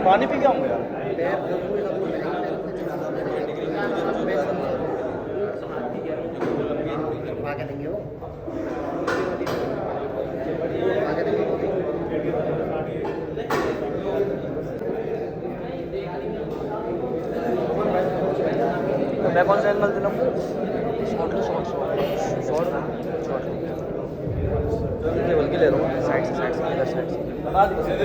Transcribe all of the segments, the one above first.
पानी पी के आऊँगा यार। मैं कौन सा एनिमल दिला शॉर्ट केवल के ले रहा हूँ साइड से इधर साइड से बता दी ठीक है।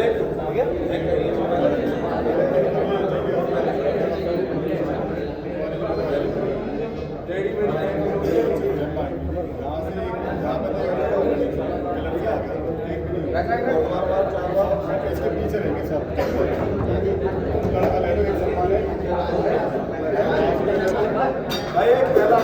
इसके पीछे रहेंगे सब भाई एक पहला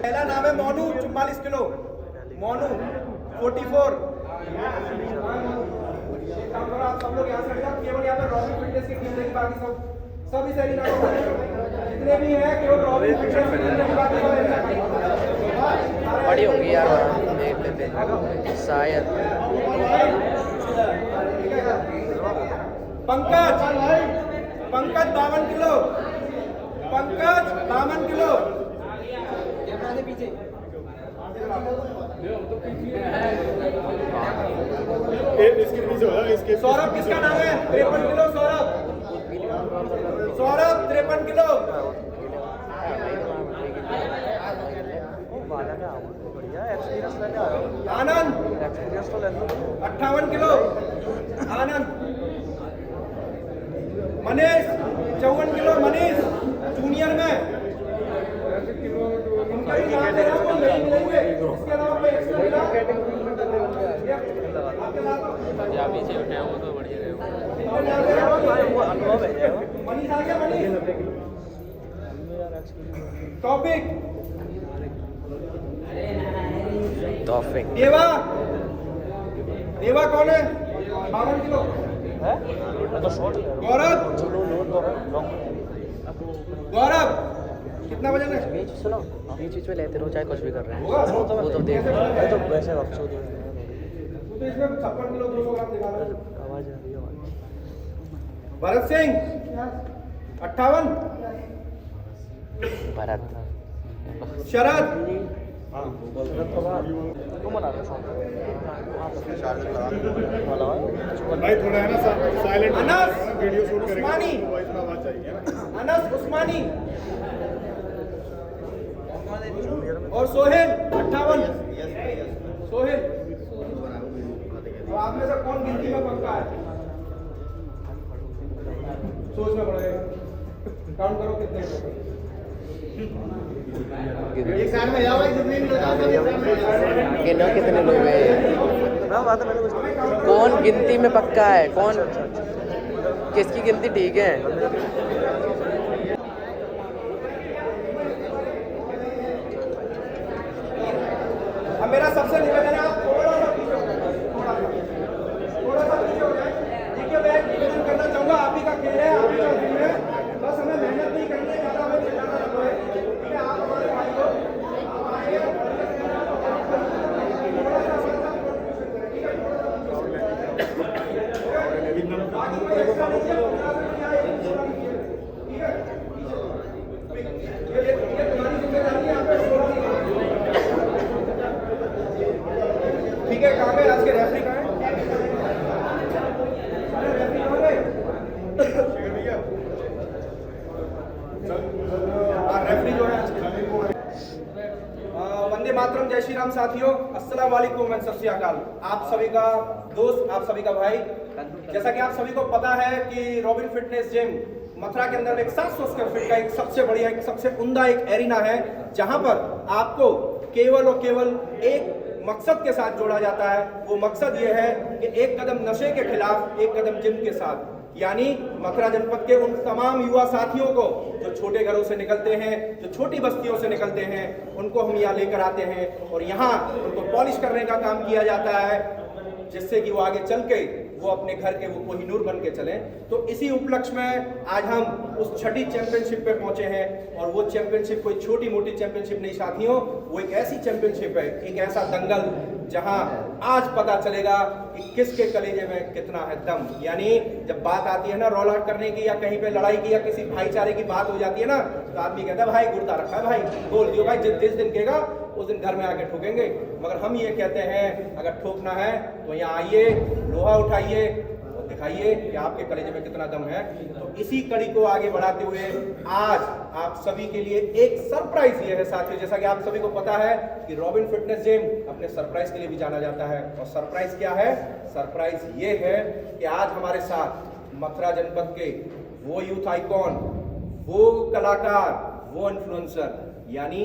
पहला नाम है मोनू 44 किलो मोनू 44। आप सब लोग यहाँ से केवल यहाँ पे रॉबिन फिटनेस की टीम रहेगी, बाकी सब इस एरिना जितने भी हैं केवल रॉबिन फिटनेस की टीम रहेगी, बाकी सब बड़ी होंगी यार देख लेते शायद। पंकज 52 किलो पंकज 52 किलो पीछे इसके पीछे हो जाए इसके। सौरभ किसका नाम है? 53 किलो सौरभ 53 किलो। आनंद 58 किलो आनंद। मनीष 54 किलो मनीष जूनियर में। टॉपिक देवा कौन है? 52 किलो गौरव कितना वजन है? बीच में लेते रहो चाहे कुछ भी कर रहे हैं वो तो देख रहे तो वैसे अफसोस तो इसमें 56 किलो 200 ग्राम दिखा रहा है। आवाज आ रही है भरत सिंह 58। भरत शरद भाई थोड़ा है ना साइलेंट अनस वीडियो शूट करेंगे वॉइस में आवाज चाहिए अनस उस्मानी और सोहेल 58। सोहेल तो आप में से कौन गिनती में पक्का है? सोचना पड़ेगा काउंट करो कितने एक साइड में जाओ जितने कितने लोग हैं कौन गिनती में पक्का है कौन किसकी गिनती ठीक है? अब मेरा सबसे निवेदन है आप थोड़ा सा पीछे हो जाए देखिए मैं निवेदन करना चाहूंगा आप ही का खेल है आप ही का टीम है बस हमें मेहनत नहीं करनी है ज़्यादा हमें चिल्लाना नहीं है ठीक है। आप हमारे भाई को ठीक है कहाँ गए आज के रेफरी कहाँ है? रेफरी कहाँ गए? रेफरी जो है वंदे मातरम जय श्री राम साथियों अस्सलाम वालेकुम एंड सत श्री अकाल। आप सभी का दोस्त आप सभी का भाई। जैसा कि आप सभी को पता है कि रॉबिन फिटनेस जिम मथुरा के अंदर एक 700 स्क्वायर फीट का एक सबसे बढ़िया एक सबसे उम्दा एक एरिना है जहां पर आपको केवल और केवल एक मकसद के साथ जोड़ा जाता है। वो मकसद ये है कि एक कदम नशे के खिलाफ एक कदम जिम के साथ। यानी मथुरा जनपद के उन तमाम युवा साथियों को जो छोटे घरों से निकलते हैं, जो छोटी बस्तियों से निकलते हैं, उनको हम यहाँ लेकर आते हैं और यहाँ उनको पॉलिश करने का काम किया जाता है, जिससे कि वो आगे चल के वो अपने घर के वो कोहिनूर बन के चलें। तो इसी उपलक्ष्य में आज हम उस छठी चैंपियनशिप पे पहुंचे हैं और वो चैंपियनशिप कोई छोटी मोटी चैंपियनशिप नहीं साथियों, वो एक ऐसी चैंपियनशिप है, एक ऐसा दंगल जहां आज पता चलेगा कि किसके कलेजे में कितना है दम। यानी जब बात आती है ना रौला करने की या कहीं पे लड़ाई की या किसी भाईचारे की बात हो जाती है ना, तो आदमी कहता है भाई गुर्दा रखा है, भाई बोल दियो भाई, जिस दिन कहेगा उस दिन घर में आके ठोकेंगे। मगर हम ये कहते हैं अगर ठोकना है तो यहाँ आइए, लोहा उठाइए और दिखाइए कि आपके कलेजे में कितना दम है। तो इसी कड़ी को आगे बढ़ाते हुए आज आप सभी के लिए एक सरप्राइज ये है साथियों, जैसा कि आप सभी को पता है कि रॉबिन फिटनेस जिम अपने सरप्राइज के लिए भी जाना जाता है। और सरप्राइज क्या है? सरप्राइज ये है कि आज हमारे साथ मथुरा जनपद के वो यूथ आइकॉन, वो कलाकार, वो इन्फ्लुएंसर, यानी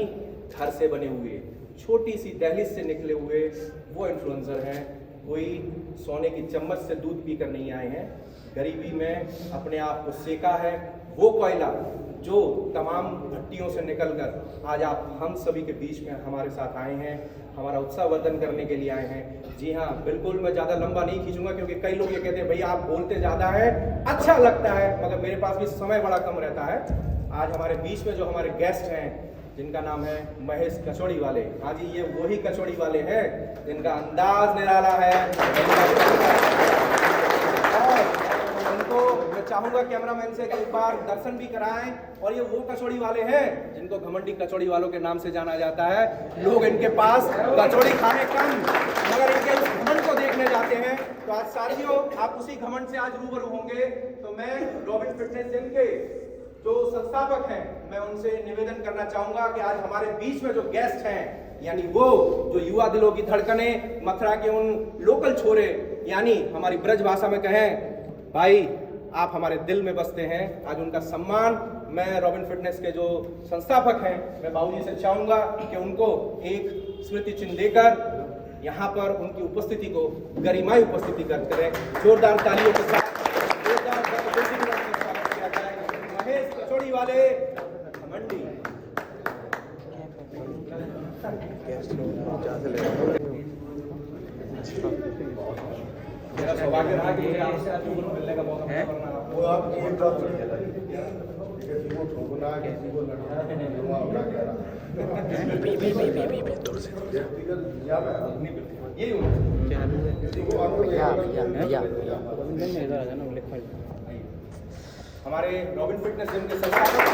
घर से बने हुए, छोटी सी दहलीज से निकले हुए वो इन्फ्लुएंसर हैं। कोई सोने की चम्मच से दूध पीकर नहीं आए हैं, गरीबी में अपने आप को सेका है वो कोयला जो तमाम भट्टियों से निकलकर आज आप हम सभी के बीच में हमारे साथ आए हैं, हमारा उत्साह वर्धन करने के लिए आए हैं। जी हाँ, बिल्कुल मैं ज़्यादा लंबा नहीं खींचूंगा क्योंकि कई लोग ये कहते हैं भैया आप बोलते ज़्यादा है, अच्छा लगता है, मगर मेरे पास भी समय बड़ा कम रहता है। आज हमारे बीच में जो हमारे गेस्ट हैं जिनका नाम है महेश कचौड़ी वाले, हाँ जी ये वही कचौड़ी वाले हैं जिनका अंदाज निराला है। और उनको मैं चाहूंगा कैमरामैन से एक बार दर्शन भी कराएं। और ये वो कचौड़ी वाले हैं जिनको घमंडी कचौड़ी वालों के नाम से जाना जाता है। लोग इनके पास कचौड़ी खाने कम मगर इनके उस घमंड को देखने जाते हैं। तो आज साथियों आप उसी घमंड से आज रूबरू होंगे। तो मैं रॉबिन फिटनेस जिम के जो संस्थापक हैं मैं उनसे निवेदन करना चाहूंगा कि आज हमारे बीच में जो गेस्ट हैं, यानी वो जो युवा दिलों की धड़कने, मथुरा के उन लोकल छोरे, यानी हमारी ब्रज भाषा में कहें भाई आप हमारे दिल में बसते हैं, आज उनका सम्मान मैं रॉबिन फिटनेस के जो संस्थापक हैं मैं बाबूजी से चाहूंगा कि उनको एक स्मृति चिन्ह देकर यहाँ पर उनकी उपस्थिति को गरिमाई उपस्थिति करते रहे। जोरदार तालियों के साथ महेश कचौड़ी वाले घमंडी। मेरा सौभाग्य रहा कि आपसे आज रूबरू मिलने का मौका मिला। वो आप ये ड्रॉप कर दिया था किसी को ठोकना किसी को लड़ना वो अपना कह रहा बी दूर से यही हमारे रॉबिन फिटनेस जिम के संस्थापक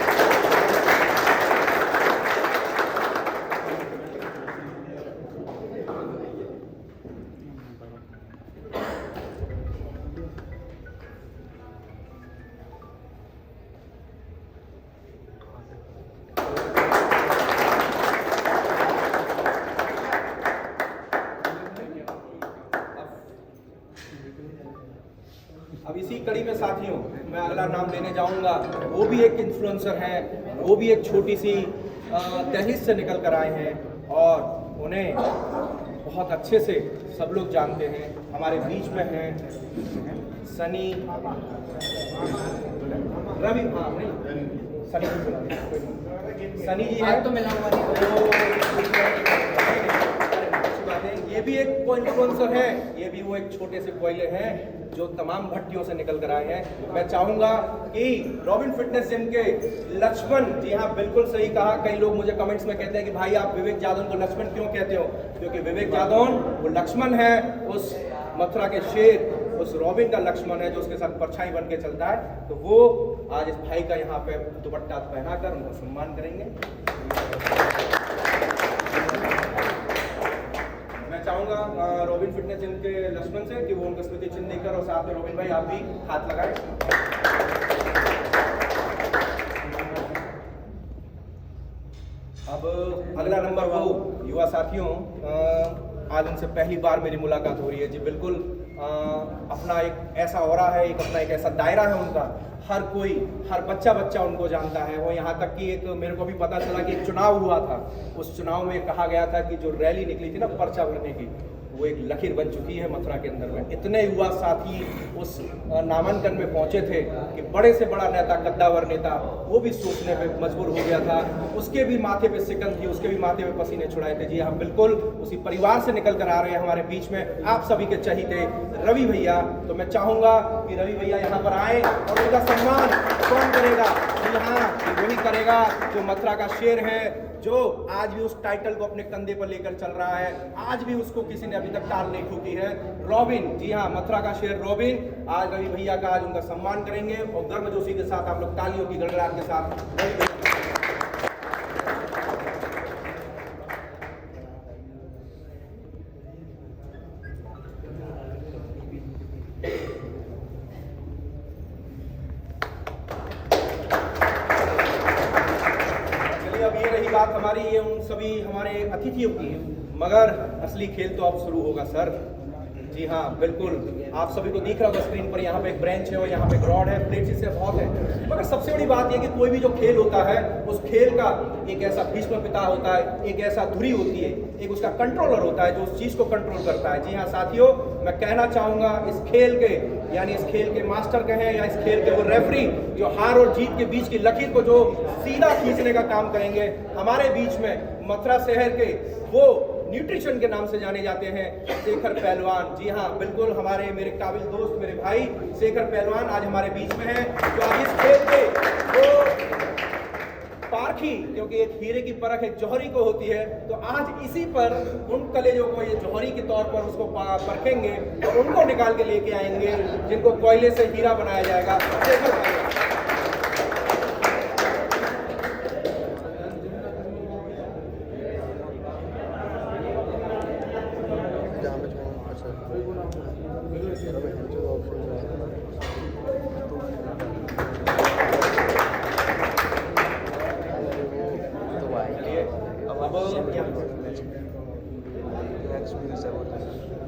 अब इसी कड़ी में साथियों मैं अगला नाम लेने जाऊंगा। वो भी एक इन्फ्लुएंसर हैं, वो भी एक छोटी सी तहलीज से निकल कर आए हैं और उन्हें बहुत अच्छे से सब लोग जानते हैं। हमारे बीच में हैं सनी रवि, हाँ नहीं सनी जी हैं तो ये भी एक को इन्फ्लुएंसर है, ये भी वो एक छोटे से कोयले हैं जो तमाम भट्टियों से निकल कर आए हैं। मैं चाहूंगा कि रॉबिन फिटनेस जिम के लक्ष्मण, जी हाँ बिल्कुल सही कहा, कई लोग मुझे कमेंट्स में कहते हैं कि भाई आप विवेक जादौन को लक्ष्मण क्यों कहते हो, क्योंकि विवेक जादौन वो लक्ष्मण है, उस मथुरा के शेर, उस रॉबिन का लक्ष्मण है जो उसके साथ परछाई बन के चलता है। तो वो आज इस भाई का यहाँ पे दुपट्टा पहनाकर उनको सम्मान करेंगे। मैं चाहूंगा रॉबिन फिटनेस जिम के लक्ष्मण से कि वो उनका स्मृति चिन्ह देकर और साथ में रॉबिन भाई आप भी हाथ लगाएं। अब अगला नंबर वो युवा साथियों, आज उनसे पहली बार मेरी मुलाकात हो रही है। जी बिल्कुल अपना एक ऐसा ऑरा है, अपना एक ऐसा दायरा है उनका, हर कोई हर बच्चा उनको जानता है। वो यहाँ तक कि एक मेरे को भी पता चला कि एक चुनाव हुआ था, उस चुनाव में कहा गया था कि जो रैली निकली थी ना पर्चा भरने की, वो एक लकीर बन चुकी है मथुरा के अंदर में। इतने युवा साथी उस नामांकन में पहुंचे थे कि बड़े से बड़ा नेता, कद्दावर नेता, वो भी सोचने पे मजबूर हो गया था। उसके भी माथे पे सिकन थी, उसके भी माथे पे पसीने छुड़ाए थे। जी हम बिल्कुल उसी परिवार से निकल कर आ रहे हैं हमारे बीच में आप सभी के चहीते रवि भैया। तो मैं चाहूंगा कि रवि भैया यहाँ पर आए और उनका सम्मान कौन करेगा? जी हाँ, वही करेगा जो मथुरा का शेर है, जो आज भी उस टाइटल को अपने कंधे पर लेकर चल रहा है। आज भी उसको किसी ने अभी तक टाल नहीं ठोकी है। रॉबिन, जी हाँ, मथुरा का शेर रॉबिन। आज रवि भैया का आज उनका सम्मान करेंगे और गर्मजोशी के साथ आप लोग तालियों की गड़गड़ाहट के साथ बात हमारी ये उन सभी हमारे अतिथियों की है, मगर असली खेल तो अब शुरू होगा सर। जी हाँ बिल्कुल, आप सभी को दिख रहा होगा स्क्रीन पर, यहाँ पे एक ब्रेंच है और यहाँ पे एक रॉड है, प्लेट्स से बहुत है। मगर सबसे बड़ी बात यह कि कोई भी जो खेल होता है उस खेल का एक ऐसा भीष्म पिता होता है, एक ऐसा धुरी होती है, एक उसका कंट्रोलर होता है जो उस चीज को कंट्रोल करता है। जी हाँ साथियों, मैं कहना चाहूंगा इस खेल के, यानी इस खेल के मास्टर कहें या इस खेल के वो रेफरी जो हार और जीत के बीच की लकीर को जो सीधा खींचने का काम करेंगे, हमारे बीच में मथुरा शहर के वो न्यूट्रिशन के नाम से जाने जाते हैं शेखर पहलवान। जी हाँ बिल्कुल, हमारे मेरे काबिल दोस्त, मेरे भाई शेखर पहलवान आज हमारे बीच में हैं। तो आज इस खेल के वो पारखी, क्योंकि एक हीरे की परख एक जौहरी को होती है, तो आज इसी पर उन कलेजों को ये जौहरी के तौर पर उसको परखेंगे और उनको निकाल के लेके आएंगे जिनको कोयले से हीरा बनाया जाएगा। शेखर पहलवान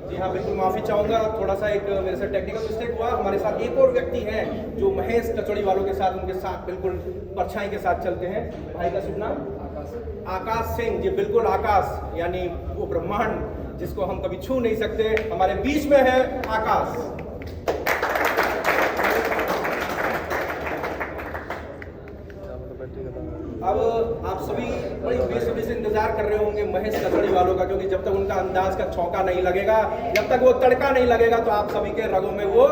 जी हाँ बिल्कुल, माफी चाहूंगा, थोड़ा सा एक मेरे से टेक्निकल मिस्टेक हुआ। हमारे साथ एक और व्यक्ति हैं जो महेश कचौड़ी वालों के साथ, उनके साथ बिल्कुल परछाई के साथ चलते हैं। भाई का शुभ नाम आकाश सिंह जी। बिल्कुल आकाश, यानी वो ब्रह्मांड जिसको हम कभी छू नहीं सकते, हमारे बीच में है आकाश। अब आप सभी बड़ी बेसब्री से इंतजार कर रहे होंगे महेश कचौड़ी वालों का, क्योंकि जब तक उनका अंदाज का छौका नहीं लगेगा, जब तक वो तड़का नहीं लगेगा, तो आप सभी के रगों में वो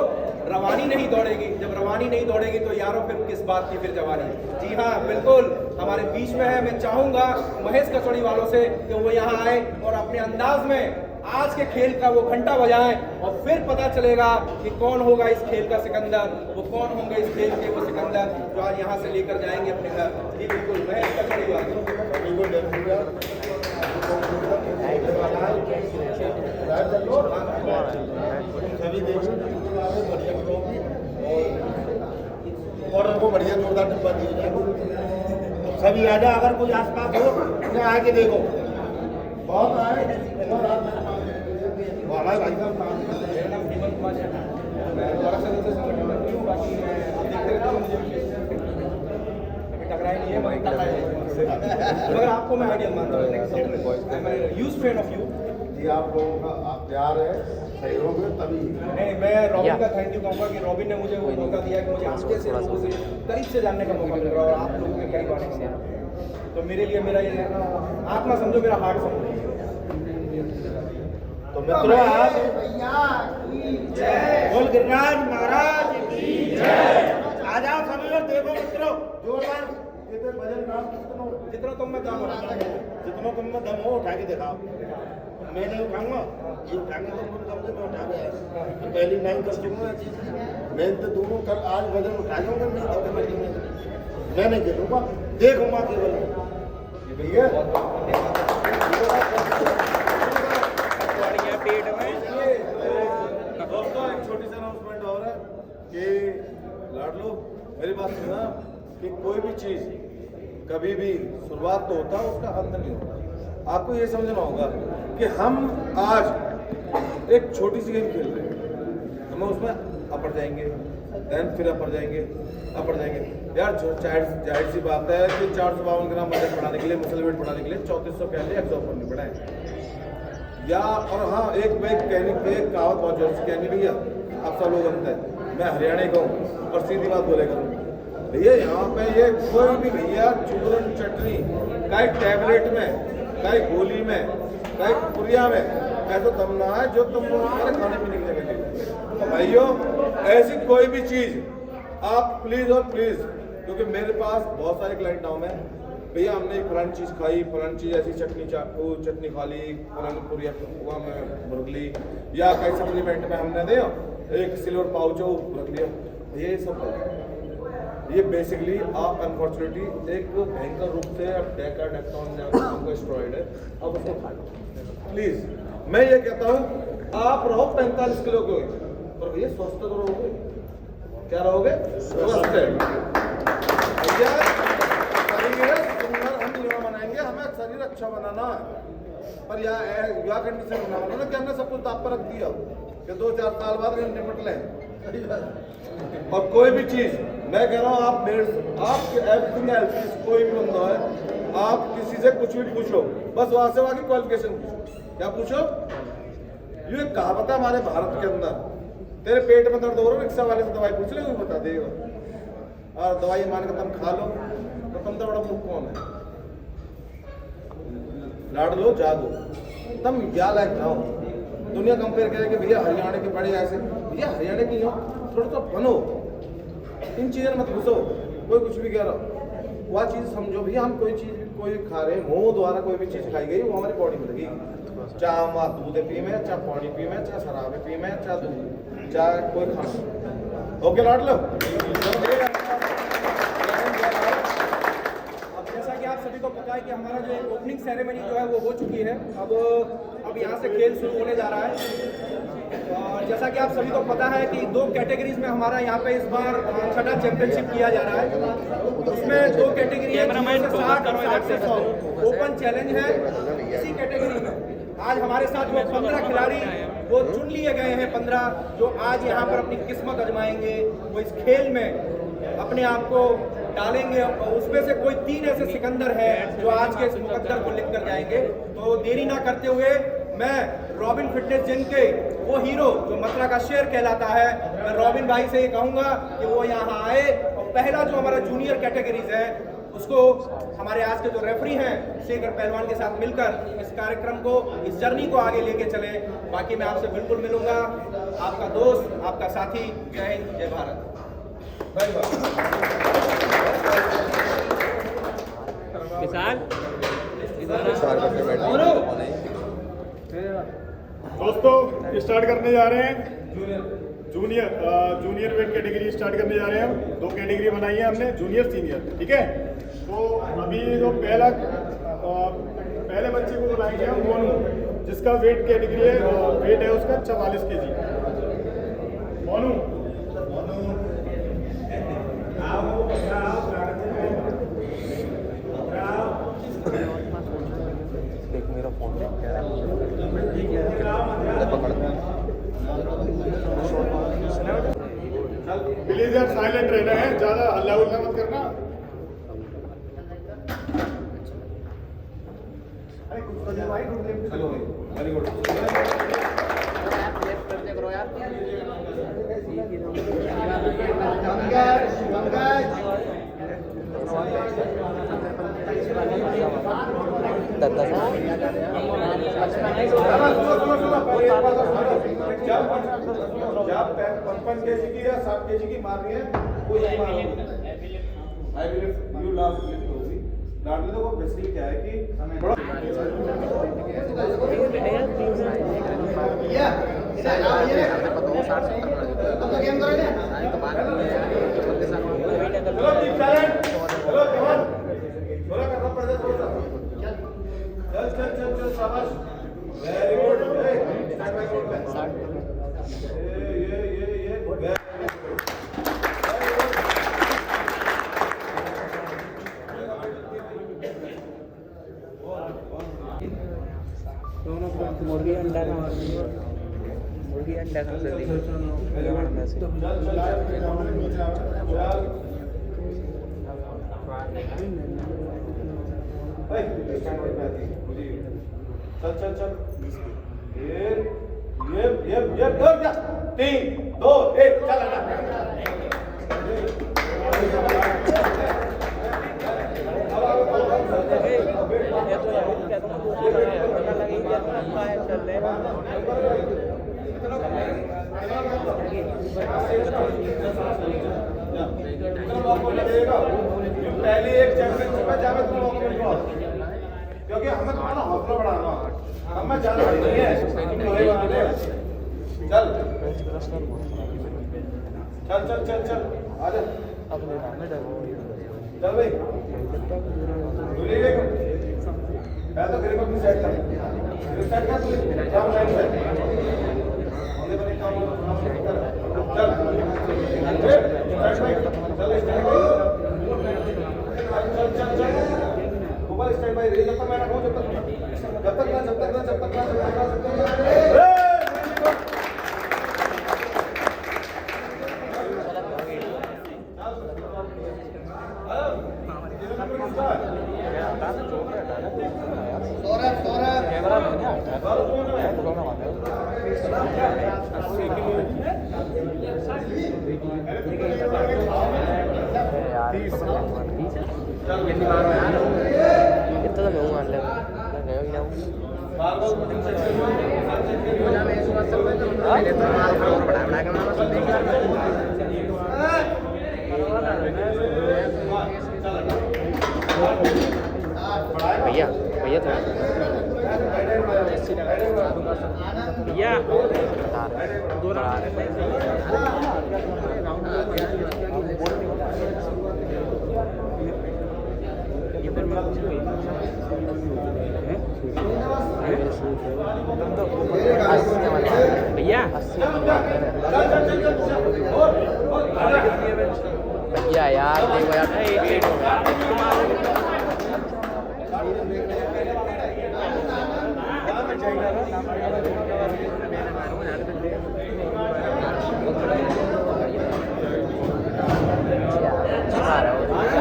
रवानी नहीं दौड़ेगी। जब रवानी नहीं दौड़ेगी तो यारों फिर किस बात की फिर जवानी। जी हाँ बिल्कुल, हमारे बीच में है। मैं चाहूंगा महेश कचौड़ी वालों से कि वो यहाँ आए और अपने अंदाज में आज के खेल का वो घंटा बजाएं और फिर पता चलेगा कि कौन होगा इस खेल का सिकंदर, वो कौन होंगे इस खेल के वो सिकंदर जो आज यहाँ से लेकर जाएंगे अपने घर। जी बिल्कुल, महेश कचौड़ी वाले सभी देखो ऑर्डर को बढ़िया जोरदार डिब्बा दिया जाए। सभी आ जाओ, अगर कोई आसपास हो तो आके देखो। बहुत आए हमारे भाई साहब मेरा नाम हेमंत कुमार है, मैं द्वारा से संगठन में हूँ। बाकी आप देखते रहते हो मुझे टकराई नहीं है, मगर टकराई है, मगर आपको मैं आइडियल मानता हूँ। मैं ह्यूज फैन ऑफ यू। जी आप लोगों का आप प्यार है, सहयोग है, तभी नहीं, मैं रॉबिन का थैंक यू कहूँगा कि रॉबिन ने मुझे वो मौका दिया कि मुझे आपके से लोगों से करीब से जानने का मौका मिल रहा है और आप लोगों के करीब आने का मौका। तो मेरे लिए मेरा ये आत्मा समझो, मेरा हार्ट समझो। तो मित्रों आप बोल गिरिराज महाराज की जय। आ जाओ सभी लोग, देखो मित्रों जोरदार जितना तुम में दम हो, जितना तुम में दम हो उठा के दिखाओ। मैं नहीं उठाऊंगा, ये उठाने को तुम कब से मैं उठा गया, पहली नाइन कर चुका मैं तो दोनों कल आज वजन उठा जाऊंगा। मैं नहीं गिरूंगा, देखूंगा केवल। ठीक है दोस्तों, एक छोटी सी अनाउंसमेंट और है कि लाडलो मेरी बात सुना कि कोई भी चीज कभी भी शुरुआत तो होता है, उसका अंत नहीं होता। आपको ये समझना होगा कि हम आज एक छोटी सी गेम खेल रहे हैं, हम उसमें अपर जाएंगे, देन फिर अपर जाएंगे यार। जाहिर सी बात है कि 452 ग्राम वजन बढ़ाने के लिए, मसल वेट बढ़ाने के लिए 3400 कैलोरी एब्जॉर्ब करनी पड़े। या और हाँ एक कहावत बहुत जोर से कहनी भैया, आप सब लोग जानते हैं, मैं हरियाणा का हूँ और सीधी बात बोले करूँ भैया, यहाँ पे ये कोई भी भैया चूरन चटनी कई टैबलेट में, कई गोली में, कई पुरिया में ऐसा दम ना है जो तुम हमारे खाने पीने की जगह ले। तो भाइयों ऐसी कोई भी चीज़ आप प्लीज़ और प्लीज़, क्योंकि मेरे पास बहुत सारे क्लाइंट नाम है भैया, हमने फलानी चीज़ खाई, फलानी चीज़ ऐसी चटनी खा ली, फलानी पुरिया हुआ में मुर्गली या कई सप्लीमेंट में हमने दे एक सिल्वर पाउच रख लिया, ये सब ये बेसिकली आप अनफॉर्चुनेटली एक भयंकर रूप से डेकाडेक्टोन स्टेरॉइड है, अब उसको खा लो प्लीज़। मैं ये कहता हूँ आप रहो 45 किलो के और भैया स्वस्थ तो रहोगे, क्या रहोगे? स्वस्थ भैया सुंदर हम युवा बनाएंगे, हमें शरीर अच्छा बनाना है, पर युवा कंडीशन बनाना ना कि हमने सब कुछ दाप पर रख दिया कि 2-4 साल बाद निपट लें। और कोई भी चीज़ मैं कह रहा हूँ आप एवरीथिंग एल्स कोई भी बंदा है, आप किसी से कुछ भी पूछो, बस वहां से वहां की क्वालिफिकेशन पूछो, क्या पूछो? ये कहावत है हमारे भारत के अंदर, तेरे पेट में दर्द हो रहा है रिक्शा वाले से दवाई पूछ ले, वो बता देगा, और दवाई मान के तुम खा लो तो तुम तो बड़ा मुख कौन है? लाड़ लो जागो, तुम क्या लायक हो? दुनिया कंपेयर करे कि भैया हरियाणा के बड़े ऐसे, भैया हरियाणा की हो थोड़ा सा बनो, इन चीज़ों में मत घुसो, कोई कुछ भी कह रहा वह चीज़ समझो भैया, हम कोई चीज़ कोई खा रहे हैं, मुंह द्वारा कोई भी चीज़ खाई गई वो हमारी बॉडी में लगेगी, चाहे हम दूध पी में, चाहे पानी पी में, चाहे शराब पी में, चाहे दूध, चाहे कोई खाना। ओके लाड लो। अब जैसा कि आप सभी को पता है कि हमारा जो एक ओपनिंग सेरेमनी जो है वो हो चुकी है, अब यहाँ से खेल शुरू होने जा रहा है। और जैसा कि आप सभी को पता है कि 2 कैटेगरीज में हमारा यहाँ पे इस बार छठा चैंपियनशिप किया जा रहा है, उसमें 2 कैटेगरी है, 60 और 60 से 100 ओपन चैलेंज है। इसी कैटेगरी में आज हमारे साथ वो 15 खिलाड़ी वो चुन लिए गए हैं, 15 जो आज यहाँ पर अपनी किस्मत आजमाएंगे, वो इस खेल में अपने आप को डालेंगे, और उसमें से कोई 3 ऐसे सिकंदर हैं जो आज के इस मुकद्दर को लिख कर जाएंगे। तो देरी ना करते हुए मैं रॉबिन फिटनेस जिम के वो हीरो जो मथुरा का शेर कहलाता है, मैं रॉबिन भाई से ये कहूँगा कि वो यहाँ आए और पहला जो हमारा जूनियर कैटेगरीज है उसको हमारे आज के जो रेफरी हैं शेखर पहलवान के साथ मिलकर इस कार्यक्रम को, इस जर्नी को आगे लेके चले। बाकी मैं आपसे बिल्कुल मिलूंगा, आपका दोस्त, आपका साथी। जय हिंद, जय भारत। दोस्तों स्टार्ट करने जा रहे हैं जूनियर वेट कैटेगरी स्टार्ट करने जा रहे हैं हम। 2 कैटेगरी बनाई है हमने, जूनियर सीनियर, ठीक है। तो अभी जो पहले बच्चे को बुलाएंगे हम मोनू, जिसका वेट कैटेगरी है, वेट है उसका 44 kg। मोनू मेरा फोन प्लीज यार साइलेंट रहना है, ज्यादा हल्ला उल्ला मत करना। Very good. जब 55 kg की या 60 kg की मारनी है वो यही मारोगे। I will you last lift होगी। लाडली तो वो बेसिकली क्या है कि चल शाबाश, वेरी गुड। मुर्गी अंडा का चल चल चल ये 3 2 1 चल पहली एक चैंपियनशिप में जावे तुम मौका मिल रहा क्योंकि हमें तुम्हारा हौसला बढ़ाना हमें जाना नहीं है चल चल चल चल चल आजा चल भाई मैं तो गरीब अपनी सेट कर सेट कर तू जाओ लाइन पे हमने बने काम चल चल चल ऊपर स्टैंड बाय जब तक मैं रखूं जब तक कितना तो मैं मान ले गया ही ना भैया भैया तो भैया भैया भैया यार देखो यार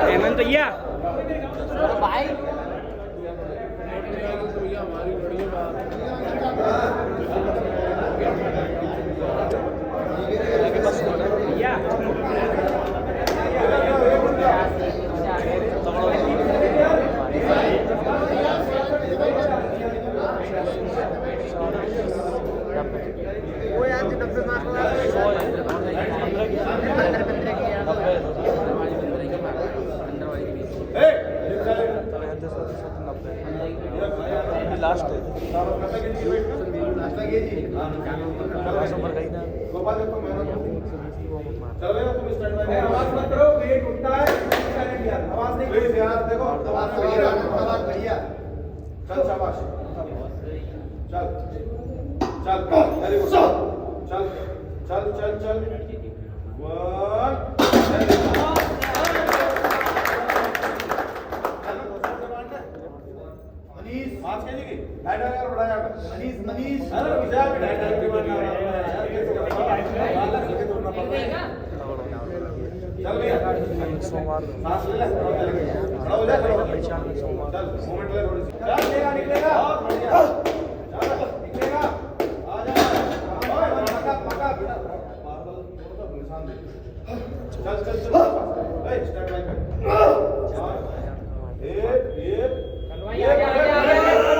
हेमंत भैया भाई लास्ट आवाज मत करो वेट उठता है आवाज नहीं प्लीज यार देखो आवाज बढ़िया चल शाबाश चल चल वेरी गुड चल चल चल चल वन मनीष आज के लिए डायटर यार बढ़ाया मनीष मनीष अरे विचार डायटर डिमांड आ रहा है यार कैसे करना चल भैया सोमवार सांस ले ले खड़ा हो जा खड़ा हो चल मोमेंट ले थोड़ी सी चल निकलेगा बहुत बढ़िया चल निकलेगा आ जा ओए पक्का बिना मार्बल थोड़ा सा निशान दे चल चल चल ए स्टार्ट लाइन पे एक कलवाई आ जा चल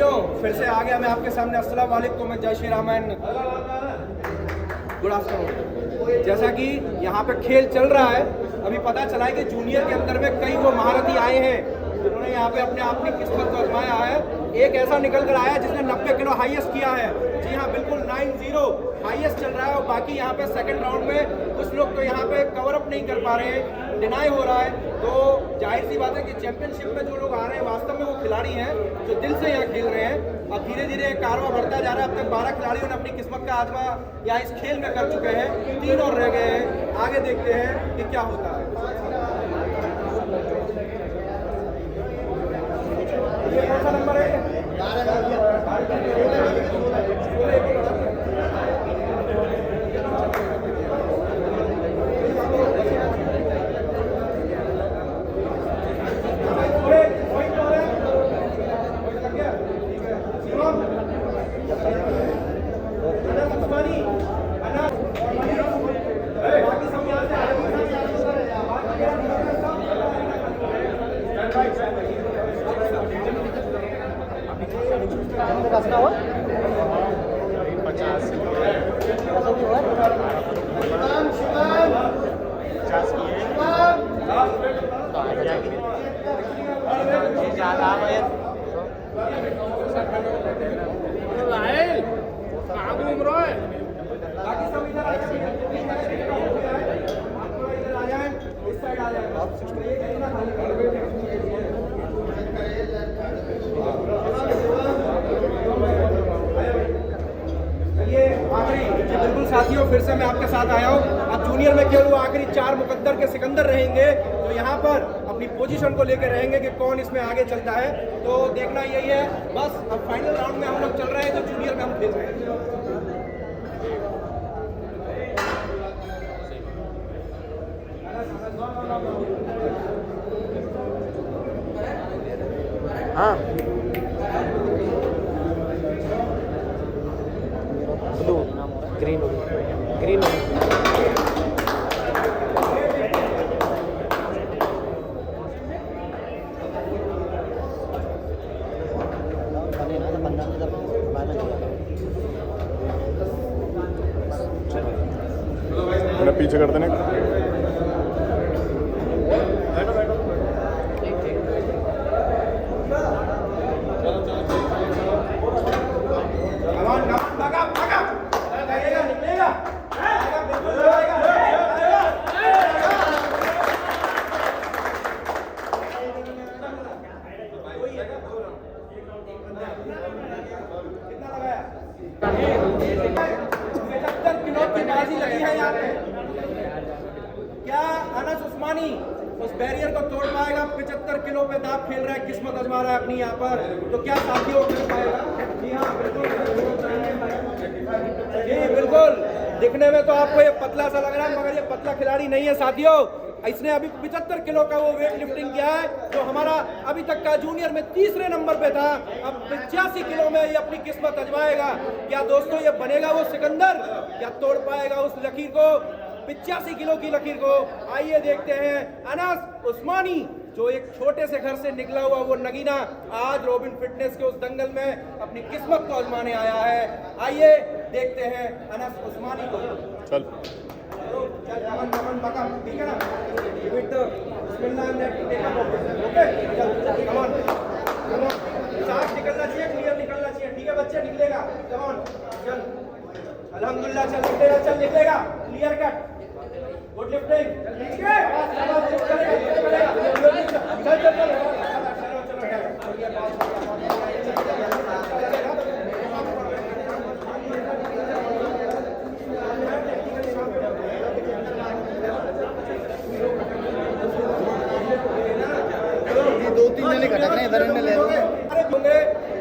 साथियों, फिर से आ गया मैं आपके सामने। अस्सलाम वालेकुम, जय Shri Ram and good afternoon. जैसा कि यहाँ पे खेल चल रहा है, अभी पता चला है कि जूनियर के अंदर में कई वो महारथी आए हैं जिन्होंने यहाँ पे अपने आप की किस्मत को आजमाया है। एक ऐसा निकल कर आया जिसने 90 किलो हाईएस्ट किया है। जी हाँ, बिल्कुल 90 हाईएस्ट चल रहा है। और बाकी यहाँ पे सेकंड राउंड में कुछ लोग तो यहाँ पे कवर अप नहीं कर पा रहे हैं, डिनाई हो रहा है। तो जाहिर सी बात है कि चैंपियनशिप में जो लोग आ रहे हैं वास्तव में वो खिलाड़ी हैं जो दिल से यहाँ खेल रहे हैं। अब धीरे धीरे कारवां बढ़ता जा रहा है। अब तक 12 खिलाड़ियों ने अपनी किस्मत का आजमा यहाँ इस खेल में कर चुके हैं, 3 और रह गए हैं। आगे देखते हैं कि क्या होता है। ये कौन सा नंबर है? बिल्कुल साथियों, फिर से मैं आपके साथ आया हूँ। अब जूनियर में केवल वो आखिरी 4 मुकद्दर के सिकंदर रहेंगे तो यहाँ पर अपनी पोजीशन को लेकर रहेंगे कि कौन इसमें आगे चलता है। तो देखना यही है बस। अब फाइनल राउंड में हम लोग चल रहे हैं जो जूनियर में हम खेल रहे हैं। हाँ, ब्लू ग्रीन ग्रीन मेरा पीछे कर देने। क्या अनस उस्मानी उस बैरियर को तोड़ पाएगा? 75 किलो पे दाब खेल रहा है, किस्मत आजमा रहा है अपनी यहाँ पर। तो क्या साथियों कर पाएगा? जी हाँ, बिल्कुल जी बिल्कुल। दिखने में तो आपको ये पतला सा लग रहा है मगर ये पतला खिलाड़ी नहीं है साथियों। इसने अभी 75 किलो का वो वेट लिफ्टिंग किया है जो हमारा अभी तक का जूनियर में तीसरे नंबर पे था। अब 85 किलो में ये अपनी किस्मत आजमाएगा। क्या दोस्तों ये बनेगा वो सिकंदर? क्या तोड़ पाएगा उस लकीर को, 85 किलो की लकीर को? आइए देखते हैं। अनस उस्मानी जो एक छोटे से घर से निकला हुआ वो नगीना आज रॉबिन फिटनेस के उस दंगल में अपनी किस्मत को आजमाने आया है। आइए देखते हैं अनस उस्मानी को। चल नमन बका, ठीक है ना? बिस्मिल्लाह टेक अप, ओके? चल कम ऑन, साफ निकलना चाहिए, क्लियर निकलना चाहिए, ठीक है बच्चे? निकलेगा, कम ऑन, चल अल्हम्दुलिल्लाह, चल निकलेगा, चल निकलेगा, क्लियर कट, गुड लिफ्टिंग, ठीक है? चल चल चल,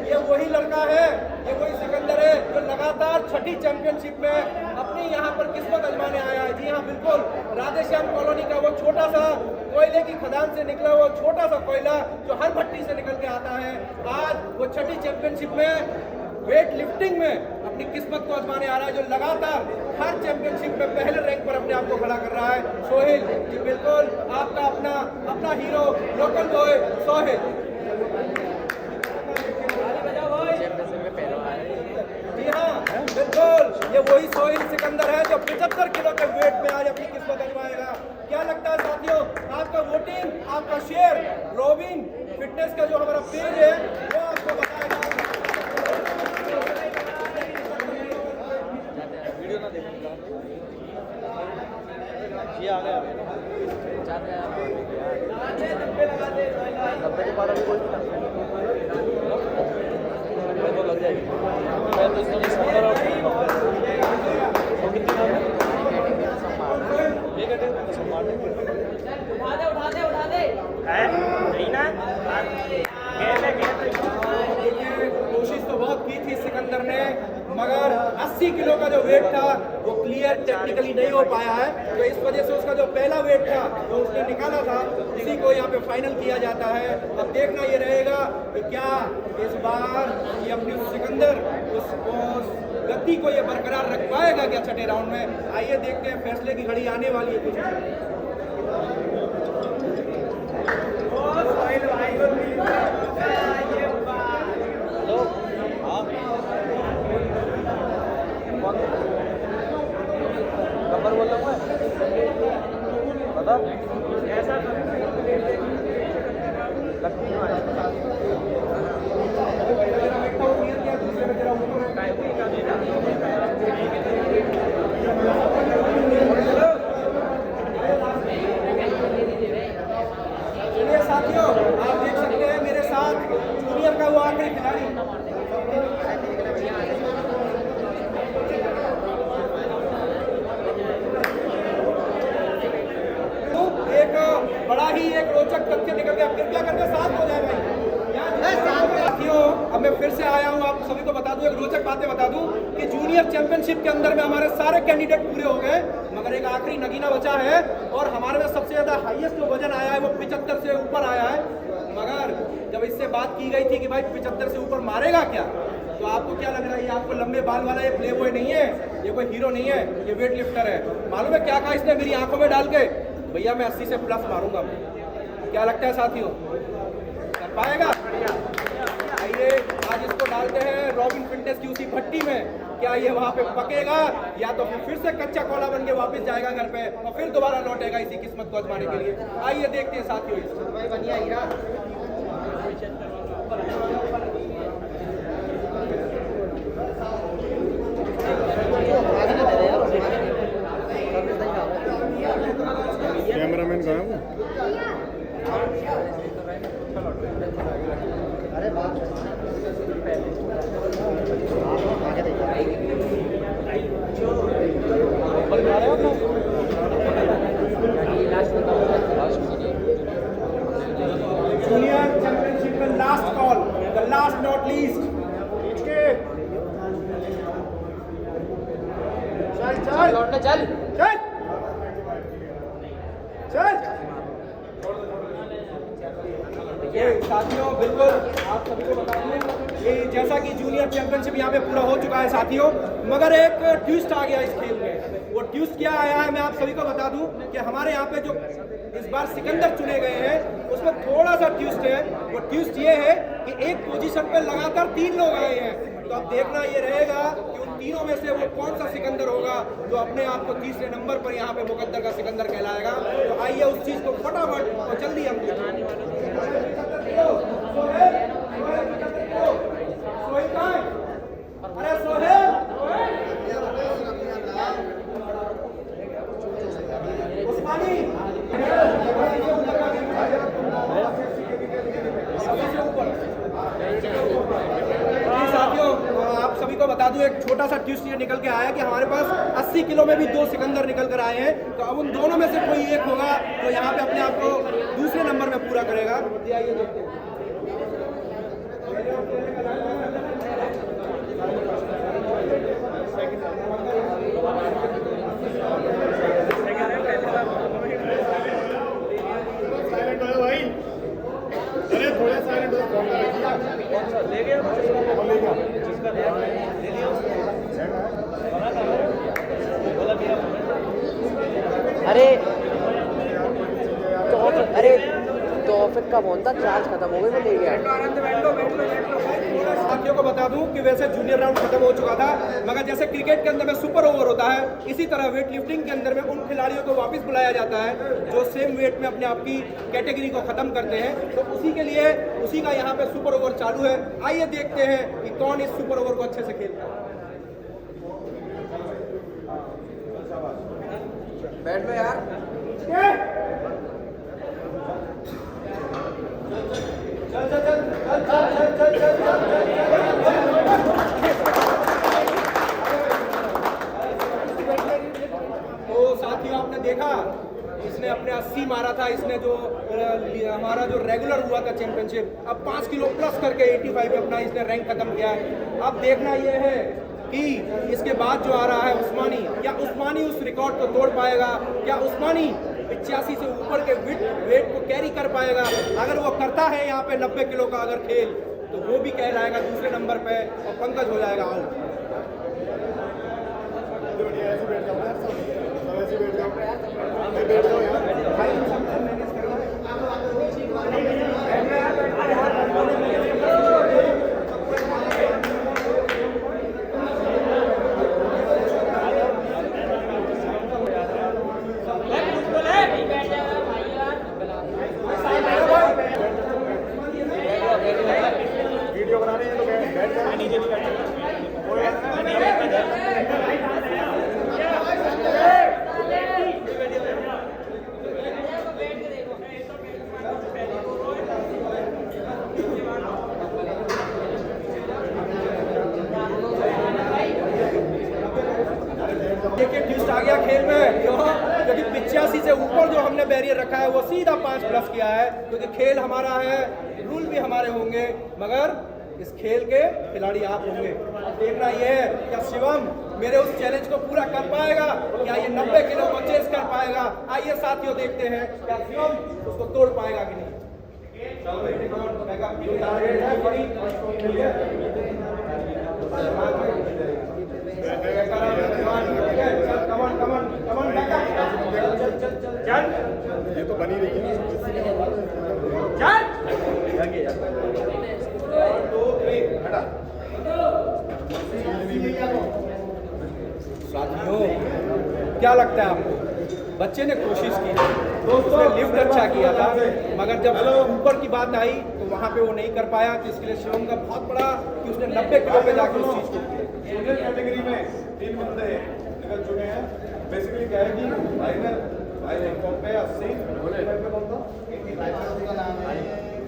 ये वही लड़का है, ये वही सिकंदर है जो लगातार 6ठी चैंपियनशिप में अपनी यहाँ पर किस्मत आजमाने आया है। जी हाँ बिल्कुल, राधेश्याम कॉलोनी का वो छोटा सा कोयले की खदान से निकला वो छोटा सा कोयला जो हर भट्टी से निकल के आता है, आज वो 6ठी चैंपियनशिप में वेट लिफ्टिंग में अपनी किस्मत को आजमाने आ रहा है, जो लगातार हर चैंपियनशिप में पहले रैंक पर अपने आप को खड़ा कर रहा है। सोहेल जी बिल्कुल, आपका अपना हीरो लोकल बॉय सोहेल। ये वही सोहेल सिकंदर है जो 75 किलो के वेट में आज अपनी किस्मत आजमाएगा। क्या लगता है साथियों, आपका वोटिंग, आपका शेयर रॉबिन फिटनेस का जो हमारा पेज है वो आपको बताएगा। ये आ गया 90 के बाद अभी कोई तो लग जाएगी। मैं तो इसको नहीं समझ रहा हूँ कितनी ये कहते हैं सम्मान उठा दे नहीं ना कोशिश तो बहुत की थी सिकंदर ने, मगर 80 किलो का जो वेट था वो क्लियर टेक्निकली नहीं हो पाया है, तो इस वजह से उसका जो पहला वेट था जो उसने निकाला था उसी को यहाँ पे फाइनल किया जाता है। अब देखना ये रहेगा कि क्या इस बार ये अपनी सिकंदर उस गति को ये बरकरार रख पाएगा क्या छठे राउंड में। आइए देखते हैं, फैसले की घड़ी आने वाली है कुछ। नंबर बोल रहा हूँ बता ऐसा चलिए साथियों, आप देख सकते हैं मेरे साथ जूनियर का वो आखिरी खिलाड़ी बड़ा ही एक रोचक तथ्य निकल गया। कृपया करके साथ हो जाए भाई। साथियों, अब मैं फिर से आया हूँ, आप सभी को बता दूं, एक रोचक बातें बता दूं कि जूनियर चैंपियनशिप के अंदर में हमारे सारे कैंडिडेट पूरे हो गए, मगर एक आखिरी नगीना बचा है और हमारे में सबसे ज्यादा हाईएस्ट जो वजन आया है वो 75 से ऊपर आया है। मगर जब इससे बात की गई थी कि भाई 75 से ऊपर मारेगा क्या, तो आपको क्या लग रहा है? ये आपको लंबे बाल वाला ये प्ले बॉय नहीं है, ये कोई हीरो नहीं है, ये वेट लिफ्टर है। मालूम है क्या कहा इसने मेरी आंखों में डाल के? भैया मैं 80 से प्लस मारूंगा। क्या लगता है साथियों, कर पाएगा? आइए आज इसको डालते हैं रॉबिन फिटनेस की उसी भट्टी में। क्या ये वहां पे पकेगा या तो फिर से कच्चा कोला बन के वापस जाएगा घर पे और फिर दोबारा लौटेगा इसी किस्मत को आजमाने के लिए। आइए देखते हैं साथियों। कैमरामैन कहाँ है? अरे जूनियर चैंपियनशिप में last call, the last not least. चल चल चल चल चल। साथियों बिल्कुल आप सभी को बता दूं कि जैसा कि जूनियर चैंपियनशिप यहाँ पे पूरा हो चुका है साथियों, मगर एक ट्विस्ट आ गया इस खेल में। वो ट्विस्ट क्या आया है मैं आप सभी को बता दूं कि हमारे यहाँ पे जो इस बार सिकंदर चुने गए हैं उसमें थोड़ा सा ट्विस्ट है। वो ट्विस्ट ये है कि एक पोजीशन पे लगातार 3 लोग आए हैं, तो अब देखना ये रहेगा कि उन तीनों में से वो कौन सा सिकंदर होगा जो अपने आप को तीसरे नंबर पर यहाँ पे मुकद्दर का सिकंदर कहलाएगा। तो आइए उस चीज को फटाफट और जल्दी हम अरे सोहेल उस्मानी साथियों आप सभी को बता दूं एक छोटा सा ट्विस्ट ये निकल के आया कि हमारे पास 80 किलो में भी 2 सिकंदर निकल कर आए हैं, तो अब उन दोनों में से कोई एक होगा तो यहाँ पे अपने आप को दूसरे नंबर में पूरा करेगा। आइए देखते हैं। साइलेंट हो भाई, अरे थोड़ा साइलेंट हो। ले गया जिसका ले लिया अरे तो फिर का फोन था, चार्ज खत्म हो गई, वो ले गया। साथियों को बता दूं कि वैसे जूनियर राउंड खत्म हो चुका था, मगर जैसे क्रिकेट के अंदर में सुपर ओवर होता है, इसी तरह वेट लिफ्टिंग के अंदर में उन खिलाड़ियों को वापस बुलाया जाता है जो सेम वेट में अपने आप की कैटेगरी को खत्म करते हैं। तो उसी के लिए उसी का यहाँ पे सुपर ओवर चालू है। आइए देखते हैं कि कौन इस सुपर ओवर को अच्छे से खेलता है। बैठ लो यार। चल चल चल चल चल चल चल तो साथियों आपने देखा, इसने अपने 80 मारा था। इसने जो हमारा जो रेगुलर हुआ था चैंपियनशिप, अब 5 किलो प्लस करके 85 पे अपना इसने रैंक खत्म किया है। अब देखना ये है कि इसके बाद जो आ रहा है उस्मानी, क्या उस्मानी उस रिकॉर्ड को तोड़ पाएगा? क्या उस्मानी 85 से ऊपर के वेट को कैरी कर पाएगा? अगर वो करता है यहाँ पे 90 किलो का अगर खेल, तो वो भी कहलाएगा दूसरे नंबर पे और पंकज हो जाएगा आउट। वीडियो बना रहे हैं तो बैठ कर नीचे नहीं बैठ। ट्विस्ट आ गया खेल में, क्योंकि 85 से ऊपर जो हमने बैरियर रखा है वो सीधा 5 प्लस किया है, क्योंकि खेल हमारा है, रूल भी हमारे होंगे, मगर इस खेल के खिलाड़ी आप होंगे। अब देखना ये है क्या शिवम मेरे उस चैलेंज को पूरा कर पाएगा, क्या ये 90 किलो को चेस कर पाएगा? आइए साथियों देखते हैं क्या शिवम उसको तोड़ पाएगा कि नहीं। ये तो बनी रही है। साथियों क्या लगता है आपको? बच्चे ने कोशिश की, उसने लिफ्ट अच्छा किया था, मगर जब ऊपर की बात आई तो वहाँ पे वो नहीं कर पाया। तो इसके लिए शिवम का बहुत बड़ा कि उसने 90 किलो पे जाकर उस चीज को जूनियर कैटेगरी में 3 बंदे निकल चुके हैं। बेसिकली क्या है कि भाई फॉर्म पे 80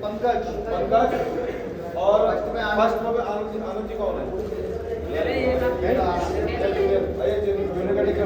पंकज और फर्स्ट पे आनंद जी कौन है? जूनियर कैटेगरी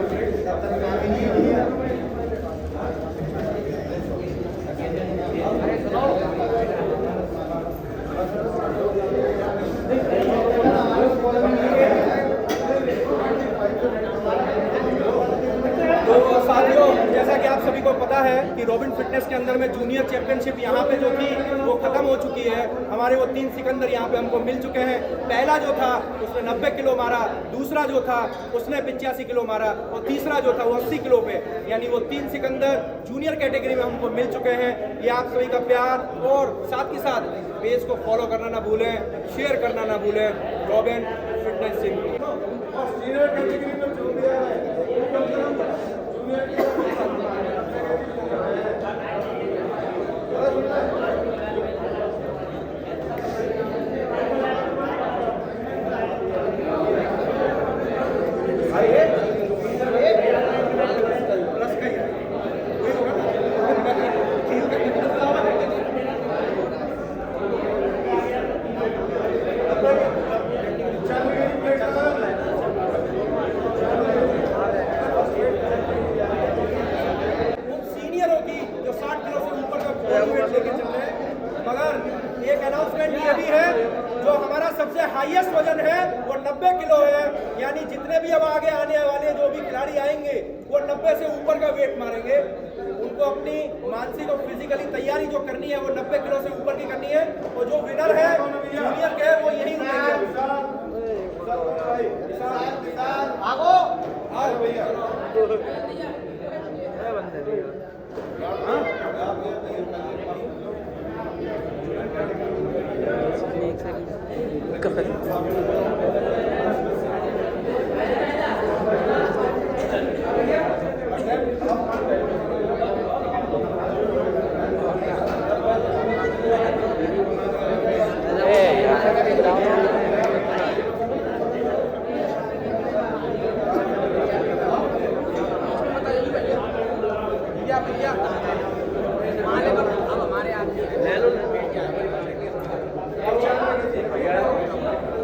तो साथियों जैसा कि आप सभी को पता है कि रॉबिन फिटनेस के अंदर में जूनियर चैंपियनशिप यहाँ पे जो थी वो खत्म हो चुकी है। हमारे वो 3 सिकंदर यहाँ पे हमको मिल चुके हैं। पहला जो था उसने 90 किलो मारा, दूसरा जो था उसने 85 किलो मारा और तीसरा जो था वो 80 किलो पे, यानी वो 3 सिकंदर जूनियर कैटेगरी में हमको मिल चुके हैं। ये आप सभी का प्यार और साथ ही साथ पेज को फॉलो करना ना भूलें, शेयर करना ना भूलें। Robin fitness Singh senior category में जो दिया है सबसे हाईएस्ट वजन है वो 90 किलो है, यानी जितने भी अब आगे आने वाले जो भी खिलाड़ी आएंगे वो 90 से ऊपर का वेट मारेंगे। उनको अपनी मानसिक और फिजिकली तैयारी जो करनी है वो 90 किलो से ऊपर की करनी है। और जो विनर है जूनियर के वो यही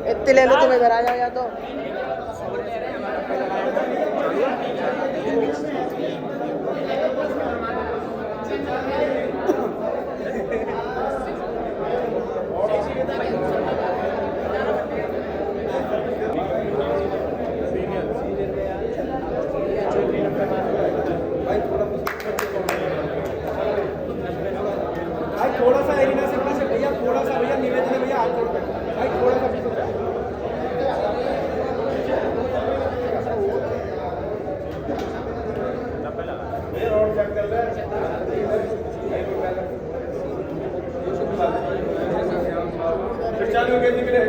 इतने ले लो, तुम इधर आ जाओ या तो। भाई थोड़ा सा एरिना से भैया, थोड़ा सा भैया निवेदन है भैया, हाथ जोड़ कर भाई थोड़ा सा पीछे हो जाओ। चालू के लिए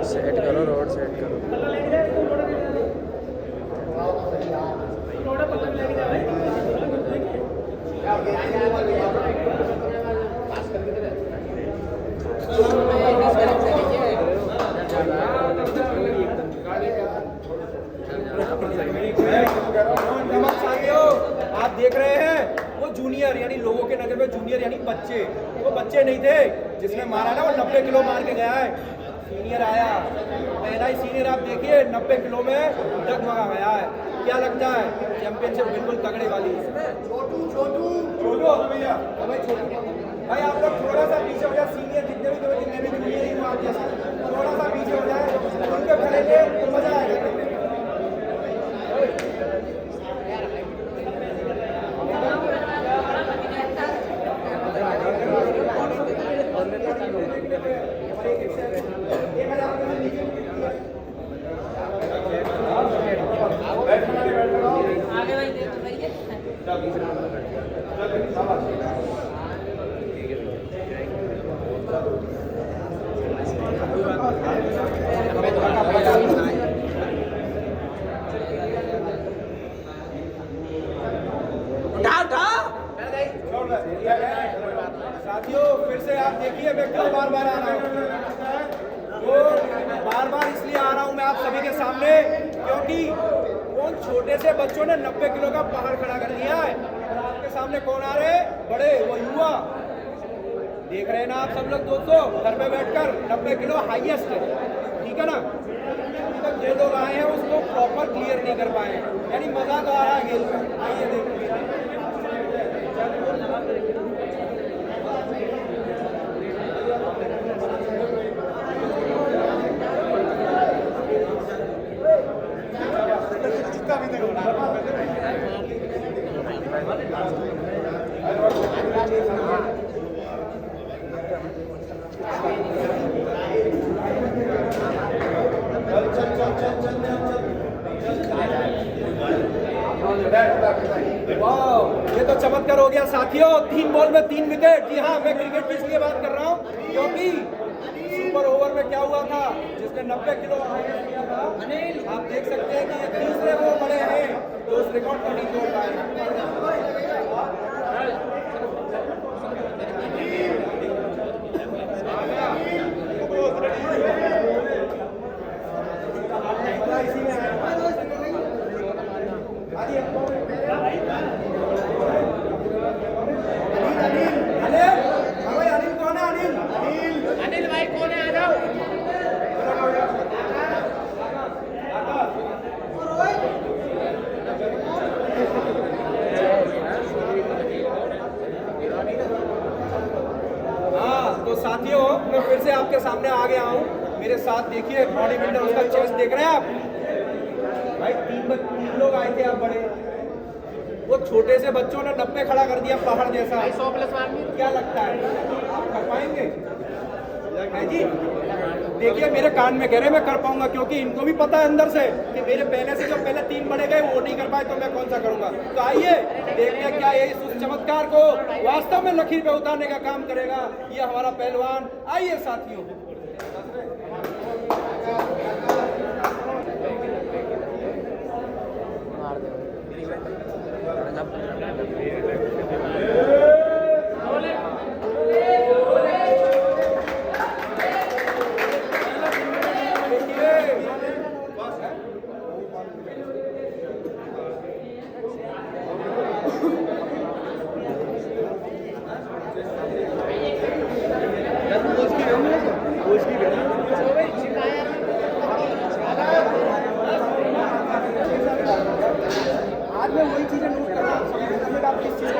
सेट करो, रोड सेट करो। नमस्कार साथियों, आप देख रहे हैं वो जूनियर यानी लोगों के नजर में जूनियर यानी बच्चे, वो बच्चे नहीं थे जिसने मारा ना, वो 90 किलो मार के गया है। सीनियर आया, पहला ही सीनियर आप देखिए 90 किलो में डगमगा गया है। क्या लगता है चैंपियनशिप बिल्कुल तगड़े वाली है। छोटू भैया, भाई छोटू भाई आप लोग थोड़ा सा पीछे हो जाए, सीनियर जितने भी जूनियर ही हुआ जैसा थोड़ा सा पीछे हो जाए, उनके खड़ेंगे तो मजा आएगा। साथियों फिर से आप देखिए, मैं क्यों बार बार आ रहा हूँ, वो बार बार इसलिए आ रहा हूँ मैं आप सभी के सामने, क्योंकि उन छोटे से बच्चों ने 90 किलो का पहाड़ खड़ा कर दिया है। और आपके सामने कौन आ रहे हैं? बड़े, वो युवा देख रहे हैं ना आप सब लोग दोस्तों, घर पे बैठकर 90 किलो हाईएस्ट है, ठीक है ना। अभी तक जो लोग आए हैं उसको प्रॉपर क्लियर नहीं कर पाए, यानी मजा तो आ रहा है खेल का। आइए देखिए ये तो चमत्कार हो गया साथियों, 3 बॉल में 3 विकेट। जी हाँ, मैं क्रिकेट की इसलिए बात कर रहा हूँ क्योंकि सुपर ओवर में क्या हुआ था, जिसने 90 किलो किया था, आप देख सकते हैं कि ये तीसरे वो बड़े हैं जो उस रिकॉर्ड को नहीं तोड़ पाए। तो साथियों मैं फिर से आपके सामने आ गया हूँ, मेरे साथ देखिए बॉडी बिल्डर, उसका चेस्ट देख रहे हैं आप भाई। 3 लोग आए थे आप बड़े, वो छोटे से बच्चों ने 90 खड़ा कर दिया पहाड़ जैसा। 100 प्लस क्या लगता है आप कर पाएंगे? है जी देखिए मेरे कान में कह रहे मैं कर पाऊंगा, क्योंकि इनको भी पता है अंदर से कि मेरे पहले से जो पहले 3 बड़े गए वो नहीं कर पाए, तो मैं कौन सा करूंगा। तो आइए देखते हैं क्या ये इस चमत्कार को वास्तव में लकीर पे उतारने का काम करेगा ये हमारा पहलवान। आइए साथियों, आज मैं वही चीजें नोट कर रहा हूँ, आप किस चीज को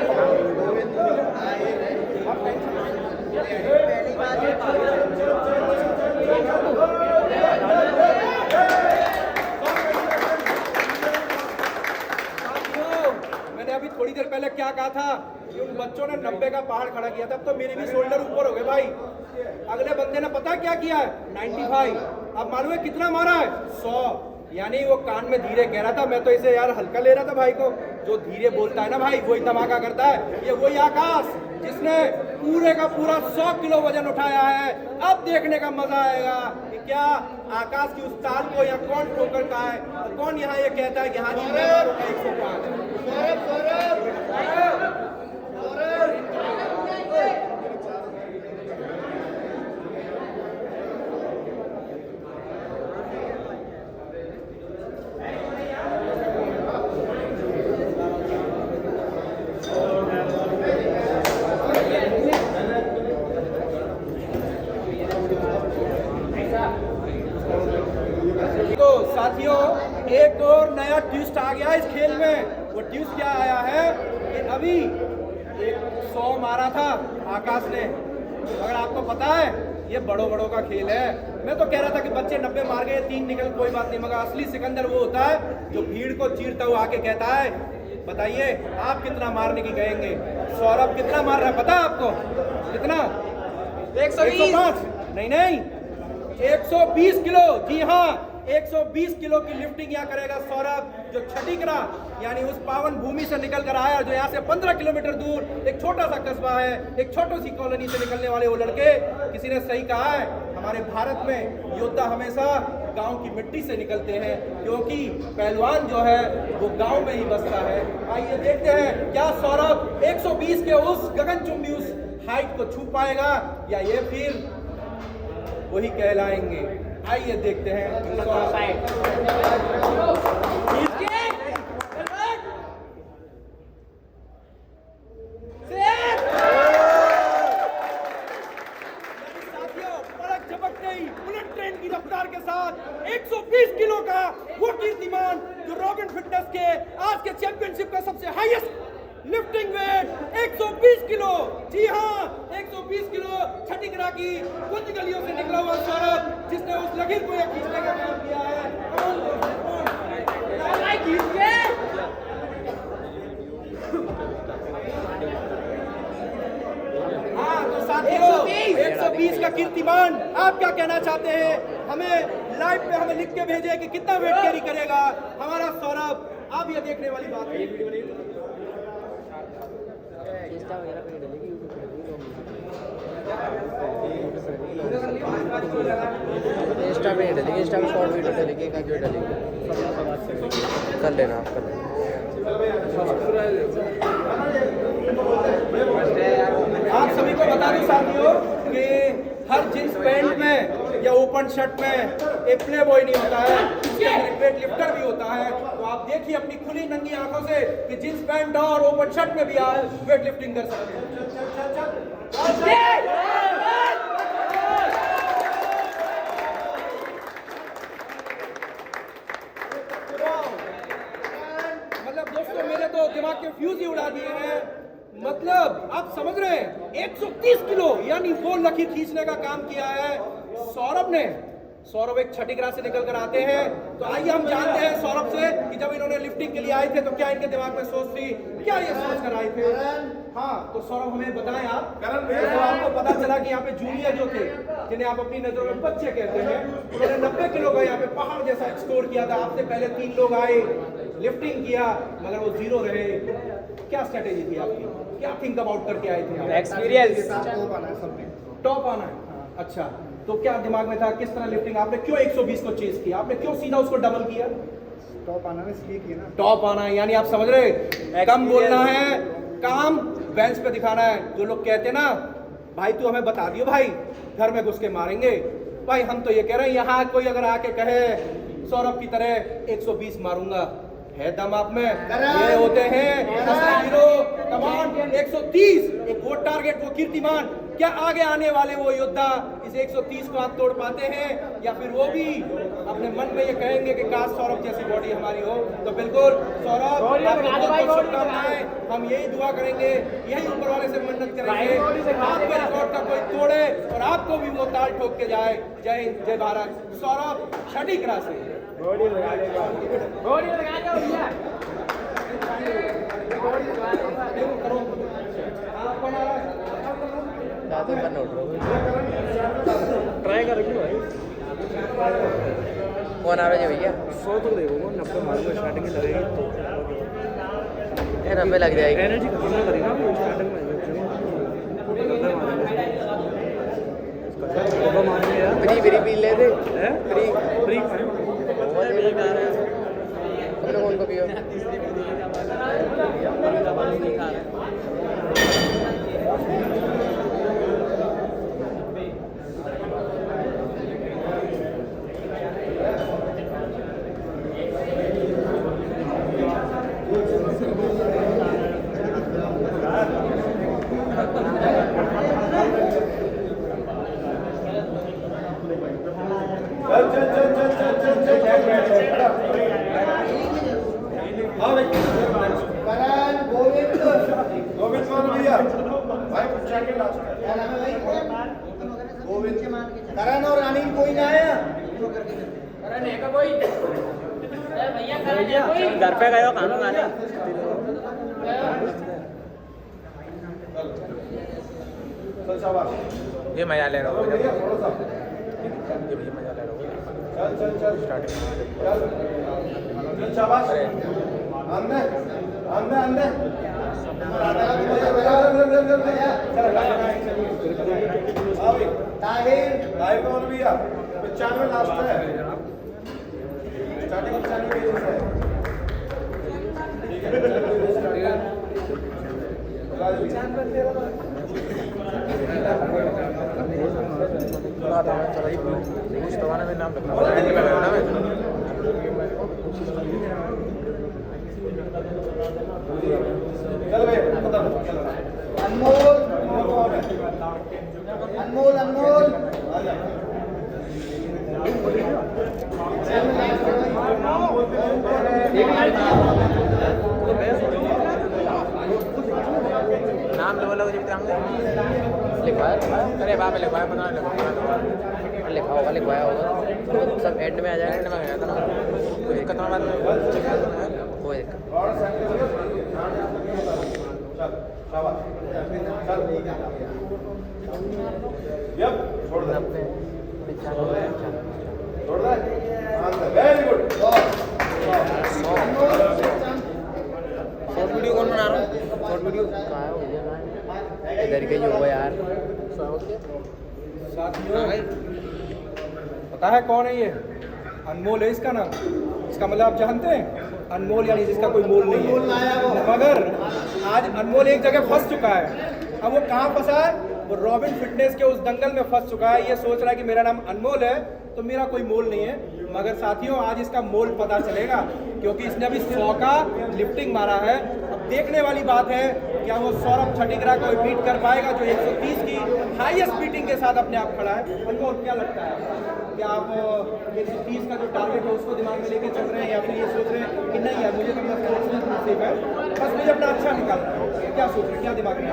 मैंने अभी थोड़ी देर पहले क्या कहा था कि उन बच्चों ने 90 का पहाड़ खड़ा किया था, अब तो मेरे भी शोल्डर ऊपर हो गए भाई। अगले बंदे ने पता क्या किया है 95, अब मालूम है कितना मारा है 100। यानी वो कान में धीरे कह रहा था, मैं तो इसे यार हल्का ले रहा था भाई को। जो धीरे बोलता है ना भाई वही धमाका करता है। ये वही आकाश जिसने पूरे का पूरा 100 किलो वजन उठाया है। अब देखने का मजा आएगा कि क्या आकाश की उस ताल को या कौन ठोकर का है, और कौन यहाँ ये कहता है कि हाँ जी मैं मारूंगा 105। तो साथियों एक और नया ट्विस्ट आ गया इस खेल में। वो ट्विस्ट क्या आया है कि अभी 100 मारा था आकाश ने, अगर आपको पता है ये बड़ों का खेल है। मैं तो कह रहा था कि बच्चे 90 मार गए 3 निकल कोई बात नहीं, मगर असली सिकंदर वो होता है जो भीड़ को चीरता हुआ आके कहता है बताइए आप कितना मारने की कहेंगे। सौरभ कितना मार रहा है पता है आपको? कितना? 105 नहीं 120 किलो। जी हाँ 120 किलो की लिफ्टिंग यहाँ करेगा सौरभ, जो छठीकरा यानी उस पावन भूमि से निकल कर आया, जो यहाँ से 15 किलोमीटर दूर एक छोटा सा कस्बा है, एक छोटी सी कॉलोनी से निकलने वाले वो लड़के। किसी ने सही कहा है हमारे भारत में योद्धा हमेशा गांव की मिट्टी से निकलते हैं, क्योंकि पहलवान जो है वो गांव में ही बसता है। आइए देखते हैं क्या सौरभ 120 के उस गगनचुंबी उस हाइट को छू पाएगा या ये फिर वही कहलाएंगे। आइए देखते हैं बुलेट ट्रेन की रफ्तार के साथ 120 किलो का वो कीर्तिमान जो रॉबिन फिटनेस के आज के चैंपियनशिप का सबसे हाईएस्ट लिफ्टिंग वेट 120 किलो। जी हाँ 120 किलो छठीकरा की कुछ गलियों से निकला हुआ सौरभ, जिसने उस लकीर को खींचने का काम किया है। हाँ तो साथियों 120 का कीर्तिमान आप क्या कहना चाहते हैं? हमें लाइव पे हमें लिख के भेजे कि कितना वेट कैरी करेगा हमारा सौरभ। आप ये देखने वाली बात है। इंस्टा पे डलेगी, इंस्टा पे शॉर्ट वीडियो डलेगी, एक वीडियो डलेगी, कर लेना आप कर लेना। आप सभी को बता दूं साथियों कि हर जींस पैंट में या ओपन शर्ट में एक प्ले बॉय नहीं होता है, वेट लिफ्टर भी होता है। तो आप देखिए अपनी खुली नंगी आंखों से कि जींस पैंट और ओपन शर्ट में भी आप वेट लिफ्टिंग कर सकते हैं। मतलब दोस्तों मेरे तो दिमाग के फ्यूज ही उड़ा दिए हैं। मतलब आप समझ रहे हैं 130 किलो यानी वो लकीर खींचने का काम किया है सौरभ ने। सौरभ एक छठी क्लास से निकल कर आते हैं, तो आइए हम जानते हैं सौरभ से कि जब इन्होंने लिफ्टिंग के लिए आए थे तो क्या इनके दिमाग में सोच थी, क्या ये सोच कर आए थे। हाँ, तो सौरभ हमें बताएं आप। तो आपको पता चला कि यहाँ पे जूनियर जो थे, जिन्हें आप अपनी नजरों में बच्चे कहते हैं, उन्होंने 90 किलो का यहाँ पे पहाड़ जैसा एक्सप्लोर किया था। आपसे पहले 3 लोग आए, लिफ्टिंग किया, मगर वो 0 रहे। क्या स्ट्रेटेजी थी आपकी, क्या थिंक अबाउट करके आए थे? एक्सपीरियंस टॉप आना है। अच्छा, तो क्या दिमाग में था, किस तरह लिफ्टिंग, आपने क्यों 120 को चेस किया, आपने क्यों सीधा उसको डबल किया? टॉप आना में इसलिए किया ना, टॉप आना है, यानी आप समझ रहे, कम बोलना है, काम बेंच पे दिखाना है। जो लोग कहते ना भाई तू हमें बता दियो भाई, घर में घुस के मारेंगे, भाई हम तो ये कह रहे हैं यहाँ कोई अगर आके कहे सौरभ की तरह 120 मारूंगा, है दम आप में? ये होते हैं असली हीरो। कमान 130, एक वो टारगेट, वो कीर्तिमान। क्या आगे आने वाले वो योद्धा इस 130 को आप तोड़ पाते हैं, या फिर वो भी अपने मन में ये कहेंगे कि काश सौरभ जैसी बॉडी हमारी हो? तो बिल्कुल सौरभ, आपको शुभकामनाएं, हम यही दुआ करेंगे, यही ऊपर वाले से मन्नत करेंगे आपके रिकॉर्ड का कोई तोड़े और आपको भी वो ताल ठोक के जाए। जय हिंद, जय भारत। सौरभ छठी क्लास से ट्राई कर भाई। कौन आवे भैया? 100 तो देखो, 90 मारूंगा स्टार्टिंग में लगेगी तो 90 लग जाएगी। एनर्जी खत्म ना करेगा स्टार्टिंग में, 90 मारेंगे यार। फ्री पी ले दे। फ्री बहुत बेकार है। तुम लोग उनको पियो। करण और अनिल कोई ना आया? घर पे गए हो खाना खाने? ये मजा ले रहा हूँ। चल चल चल स्टार्टिंग चल चल शाबाश अंदर अंदर अंदर ताहिर ताहिर कौन भैया 95 लास्ट है स्टार्टिंग 95 पेज है ठीक है नाम चल भैया अनमोल अनमोल अनमोल नाम बोलो लिखवाया। अरे बाप लिखवाया, पता नहीं लिखा होगा, लिखवाया होगा, सब एंड में आ जाएगा। एंड में आ जाता ना, कोई दिक्कत ना बात, कोई दिक्कत। चल शाबाश चल यप छोड़ दे छोड़ they very good short video कौन बना रहा है? शॉर्ट वीडियो इधर के जो यार साथियों, पता है कौन है ये? अनमोल है इसका नाम। इसका मतलब आप जानते हैं, अनमोल यानी जिसका कोई मोल नहीं है। मगर आज अनमोल एक जगह फंस चुका है। अब वो कहाँ फंसा है? वो रॉबिन फिटनेस के उस दंगल में फंस चुका है। ये सोच रहा है कि मेरा नाम अनमोल है तो मेरा कोई मोल नहीं है। मगर साथियों, आज इसका मोल पता चलेगा, क्योंकि इसने अभी 100 का लिफ्टिंग मारा है। अब देखने वाली बात है क्या वो सौरभ छठीग्रा को बीट कर पाएगा, जो 130 की हाईएस्ट बीटिंग के साथ अपने आप खड़ा है। अनमोल, क्या लगता है कि आप 130 का जो टारगेट है उसको दिमाग में लेके चल रहे हैं, या फिर ये सोच रहे हैं कि नहीं यार मुझे तो अपना सेफ है, बस मुझे अपना अच्छा निकालना है? क्या सोच रहे हैं, क्या दिमाग में?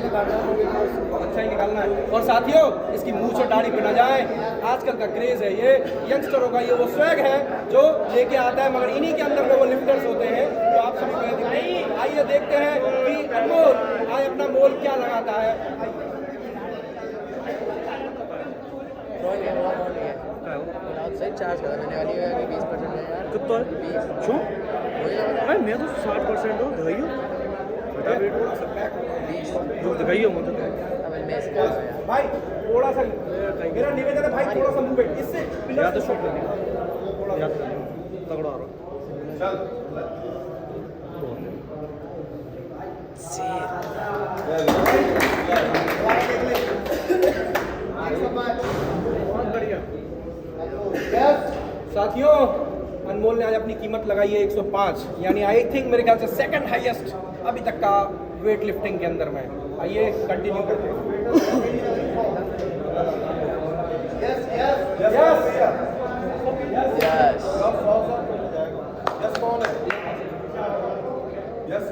अच्छा ही निकालना है। और साथियों, इसकी मूंछ और दाढ़ी पे ना जाए, आजकल का क्रेज है ये यंगस्टरों का, ये वो स्वैग है जो लेके आता है, मगर इन्हीं के अंदर में वो लिफ्टर्स होते हैं जो आप सभी को दिखते हैं। आइए देखते हैं कि अनमोल आज अपना मोल क्या लगाता है। सही चार्ज कर मैंने वाली है कि 20% है यार। कितना है? 20 क्यों? वही लगा अरे मैं तो 60% हो दिखाइयो, 20 जो दिखाइयो मुझे। अब मैं इसका यार भाई थोड़ा सा मेरा निवेदन है भाई, थोड़ा सा मूवमेंट इससे या पिलर तो से शॉट करनी या तो तगड़ा आ रहा साथियों, अनमोल ने आज अपनी कीमत लगाई है 105, यानी आई थिंक मेरे ख्याल से सेकंड हाईएस्ट अभी तक का वेट लिफ्टिंग के अंदर में। आइए कंटिन्यू करते हैं। यस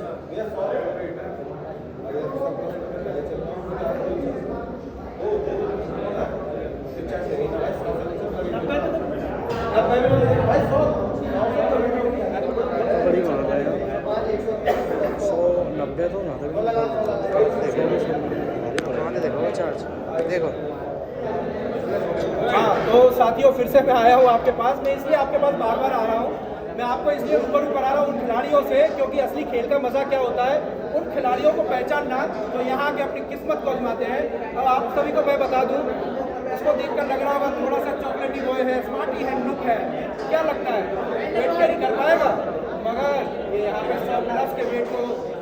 बड़ी मांग है यार, 190 तो ना देखो चार्ज देखो। हाँ तो साथियों, फिर से मैं आया हूँ आपके पास। मैं इसलिए आपके पास बार बार आ रहा हूँ, मैं आपको इसलिए रूबरू करा रहा हूँ उन खिलाड़ियों से, क्योंकि असली खेल का मजा क्या होता है उन खिलाड़ियों को पहचानना जो यहाँ के अपनी किस्मत को आजमाते हैं। अब आप सभी को मैं बता दूँ, इसको देखकर लग रहा होगा थोड़ा सा चॉकलेटी बॉय है, स्मार्टी हैंड लुक है, क्या लगता है वेट कैरी कर पाएगा? मगर ये यहाँ पे 100+ के वेट को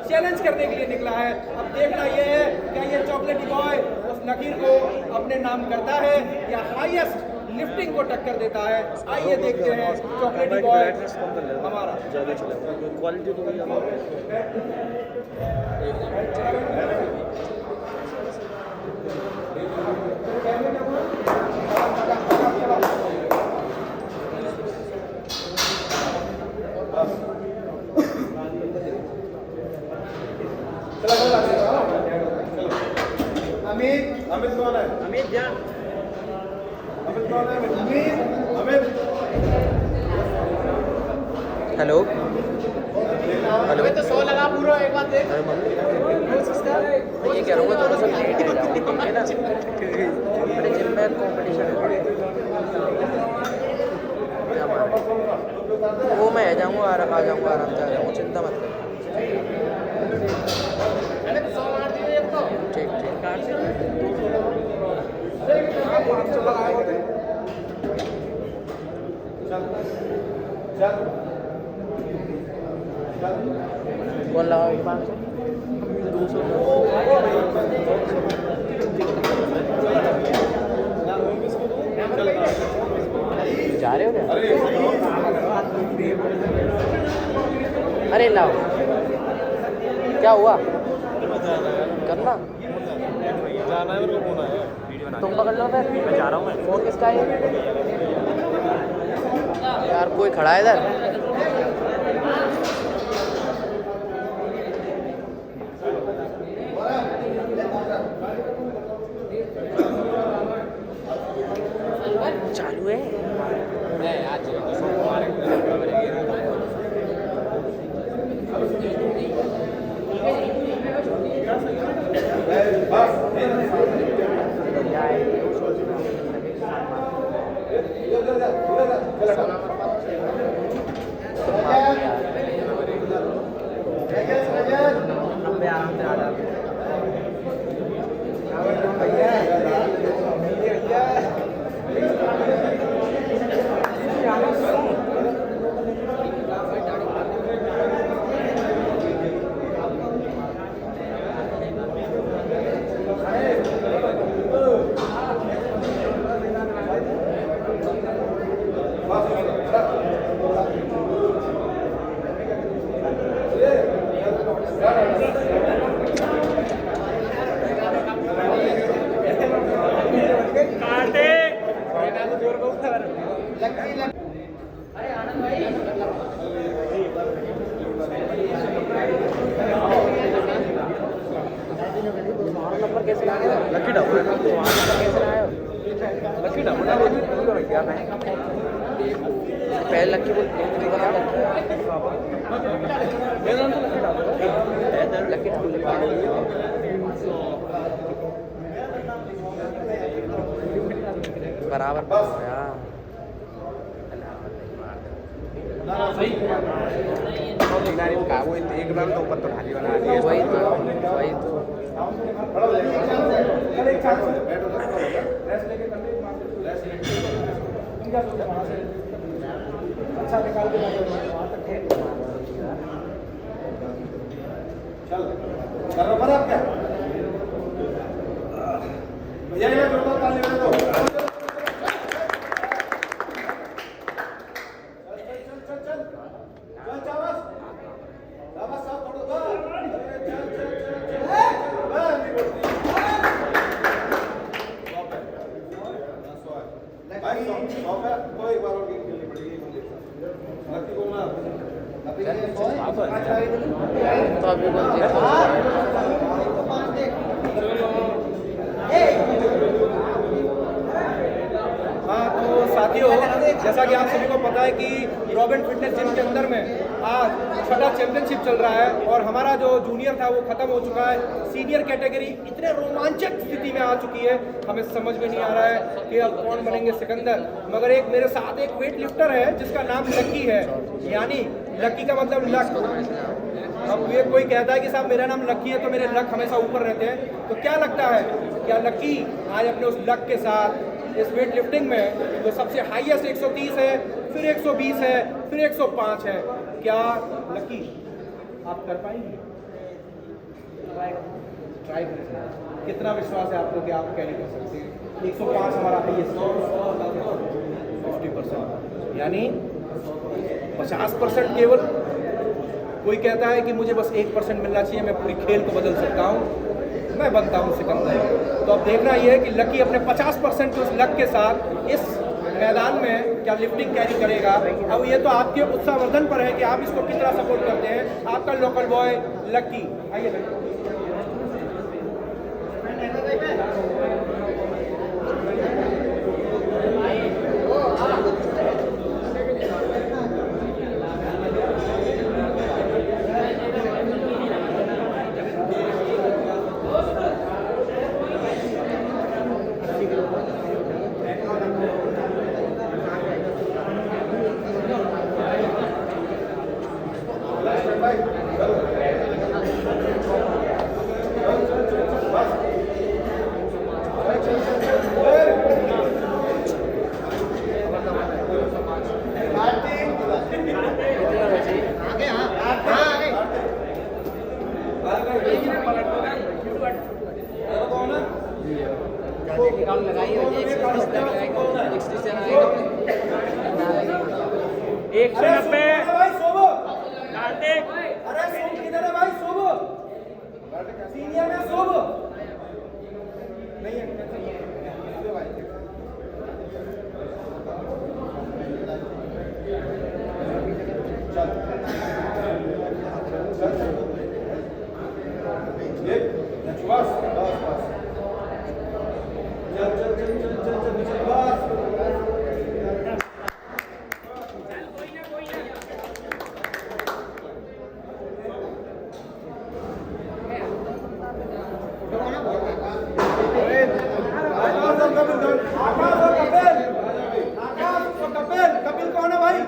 चैलेंज करने के लिए निकला है। अब देखना ये है क्या ये चॉकलेटी बॉय उस नकीर को अपने नाम करता है या हाईएस्ट लिफ्टिंग को टक्कर देता है। आइए देखते हैं चॉकलेटी बॉय हमारा। ज़्यादा चलेगा, क्वालिटी तो वही अमित कौन है? अमित जा अमित कौन है? अमित हेलो हेलो तो 100 लगा पूरा एक बात देख। अरे मम्मी ये कह रहा हूँ थोड़ा सा लेट हो जाऊँ ठीक है ना। अरे जिम में कॉम्पिटिशन है क्या मार वो मैं आ जाऊँगा, आ जाऊँगा आराम से आ जाऊँगा, चिंता मत कर। मैंने तो 100 मार दिए एक तो। ठीक ठीक कौन लगा 500? जा रहे हो क्या? अरे लाओ, क्या हुआ करना? जाना है मेरे को, होना है। तुम पकड़ लो फिर, मैं जा रहा हूँ। फोन किसका है यार? कोई खड़ा है इधर? चालू है लकी डबल है तो वहाँ से कैसे आए हो लकी डबल है वो भैया मैं पहले लकी बोल लकी बराबर यार वो एक बार तो ऊपर तो ढाली बना दिया वही तो कल एक चांस रेस्ट लेके कर ले रेस्ट लेके तुम क्या सोचा वहां से अच्छा निकाल के वहां तक चल कर रहा पर आप क्या भैया ये जोरदार ताली बजा दो तो अभी हाँ तो साथियों जैसा कि आप सभी को पता है कि रॉबिन फिटनेस जिम के अंदर में आज छठा चैंपियनशिप चल रहा है और हमारा जो जूनियर था वो खत्म हो चुका है। सीनियर कैटेगरी इतने रोमांचक स्थिति में आ चुकी है हमें समझ में नहीं आ रहा है कि अब कौन बनेंगे सिकंदर, मगर एक मेरे साथ एक वेट लिफ्टर है जिसका नाम लकी है, यानी लकी का मतलब लक। अब ये कोई कहता है कि साहब मेरा नाम लकी है तो मेरे लक हमेशा ऊपर रहते हैं, तो क्या लगता है क्या लकी आज अपने उस लक के साथ इस वेट लिफ्टिंग में जो सबसे हाईएस्ट 130 है, फिर 120 है, फिर 105 है, क्या लकी आप कर पाएंगे? ट्राई करें। कितना विश्वास है आपको कि आप कैरी कर सकते हैं? 105 हमारा हाईएस्ट 50%, यानी 50% केवल। कोई कहता है कि मुझे बस 1% मिलना चाहिए, मैं पूरी खेल को बदल सकता हूँ, मैं बनता हूँ सिकंदर। तो अब देखना ये है कि लकी अपने 50% उस लक के साथ इस मैदान में क्या लिफ्टिंग कैरी करेगा। अब ये तो आपके उत्साहवर्धन पर है कि आप इसको कितना सपोर्ट करते हैं। आपका लोकल बॉय लकी, आइए सीनियर में शुभ नहीं है। कपिल कौन है भाई?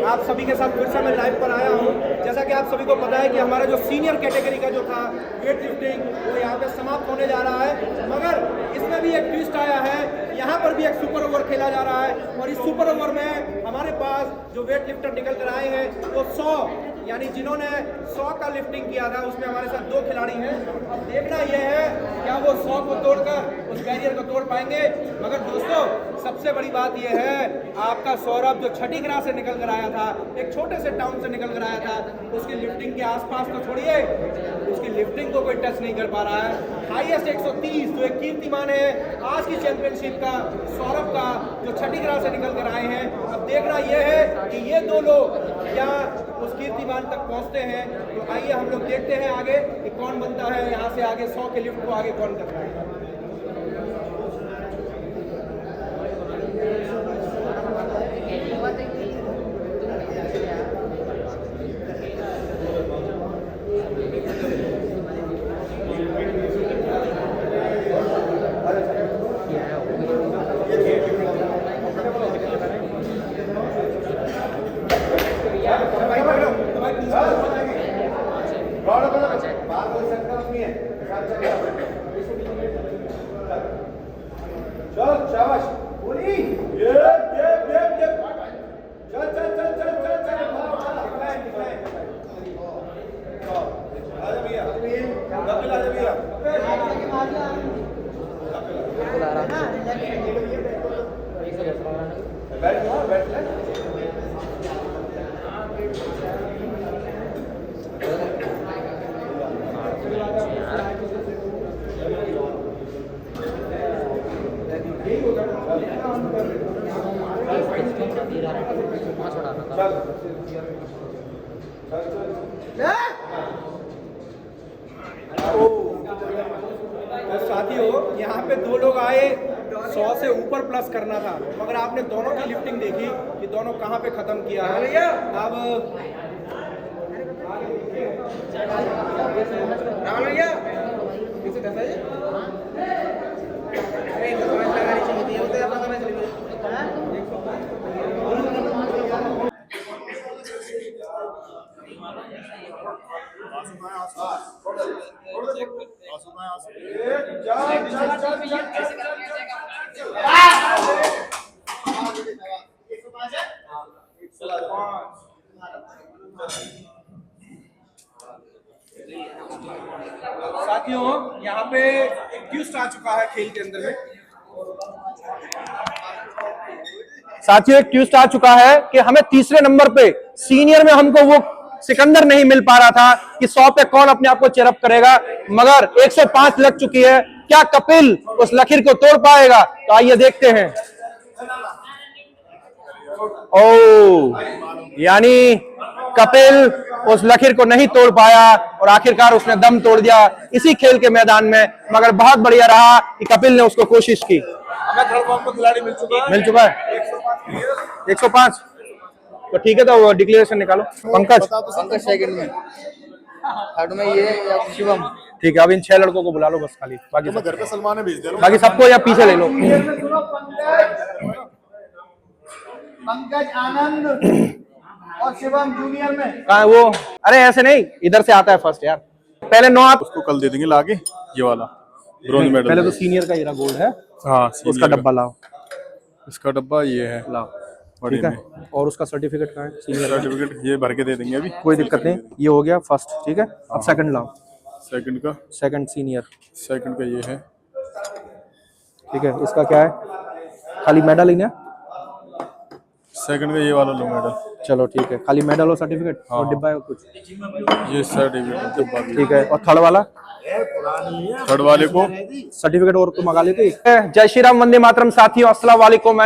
आप सभी के साथ फिर से मैं लाइव पर आया हूं। जैसा कि आप सभी को पता है कि हमारा जो सीनियर कैटेगरी का जो था वेट लिफ्टिंग वो यहाँ पे समाप्त होने जा रहा है, मगर इसमें भी एक ट्विस्ट आया है। यहाँ पर भी एक सुपर ओवर खेला जा रहा है और इस सुपर ओवर में हमारे पास जो वेट लिफ्टर निकल कर आए हैं वो 100 यानी जिन्होंने 100 का लिफ्टिंग किया था उसमें हमारे साथ 2 खिलाड़ी हैं। अब देखना यह है क्या वो 100 को तोड़कर उस बैरियर को तोड़ पाएंगे। मगर दोस्तों सबसे बड़ी बात यह है आपका सौरभ जो छठी ग्रास से निकल कर आया था, एक छोटे से टाउन से निकल कर आया था, उसकी लिफ्टिंग के आसपास तो छोड़िए, उसकी लिफ्टिंग को कोई टच नहीं कर पा रहा है। हाईएस्ट 130 जो एक कीर्तिमान है आज की चैंपियनशिप का सौरभ का जो छठी ग्रास से निकल कर आए हैं। अब देखना यह है कि ये 2 लोग क्या उस कीर्तिमान तक पहुंचते हैं। तो आइए हम लोग देखते हैं आगे कि कौन बनता है यहाँ से आगे 100 के लिफ्ट को आगे कौन करता है। चल शाबाश बोली ये चल चल चल चल चल चल आजा भैया कपिल आजा भैया बैठ ले साथियों यहाँ पे 2 लोग आए 100 से ऊपर प्लस करना था, मगर आपने दोनों की लिफ्टिंग देखी कि दोनों कहाँ पे खत्म किया है। अब साथियों यहाँ पे एक ट्विस्ट आ चुका है खेल के अंदर में। साथियों एक ट्विस्ट आ चुका है कि हमें तीसरे नंबर पे सीनियर में हमको वो सिकंदर नहीं मिल पा रहा था कि 100 पे कौन अपने आप को चेयरअप करेगा, मगर 105 लग चुकी है। क्या कपिल उस लकीर को तोड़ पाएगा? तो आइए देखते हैं। ओ यानी कपिल उस लकीर को नहीं तोड़ पाया और आखिरकार उसने दम तोड़ दिया इसी खेल के मैदान में। मगर बहुत बढ़िया रहा कि कपिल ने उसको कोशिश की। खिलाड़ी मिल चुका है 105। तो ठीक है, तो वो डिक्लेरेशन निकालो। पंकज सेकंड में, थर्ड में ये शिवम। ठीक है, अब इन 6 लड़कों को बुला लो बस खाली, बाकी घर पे सलमान भेज दे। बाकी सबको या पीछे ले लो। पंकज आनंद और शिवम जूनियर में कहाँ है वो? अरे ऐसे नहीं, इधर से आता है फर्स्ट यार। पहले 9 आप उसको कल दे देंगे लाके ये वाला ब्रोंज मेडल। पहले तो सीनियर का हीरा गोल्ड है। हाँ, उसका डब्बा लाओ। इसका डब्बा ये है, लाओ बड़ी ठीक है। में। और उसका सर्टिफिकेट कहाँ है? सीनियर सर्टिफिकेट ये भर के दे देंगे अभी, कोई दिक्कत नहीं। ये हो गया फर्स्ट, ठीक है। अब सेकंड लाओ। सेकंड का, सेकंड सीनियर, सेकंड का ये है, ठीक है। इसका क्या है? खाली मेडल ही ना? सेकंड का ये वाला लो मेडल। चलो ठीक है, खाली मेडल और सर्टिफिकेट और डिब्बा है कुछ? ये सर्टिफिकेट डब्बा भी। ठीक है। और थर्ड वाला? थर्ड वाले को सर्टिफिकेट और तो मंगा लेते। जय श्री राम, वंदे मातरम। साथियों अस्सलाम वालेकुम,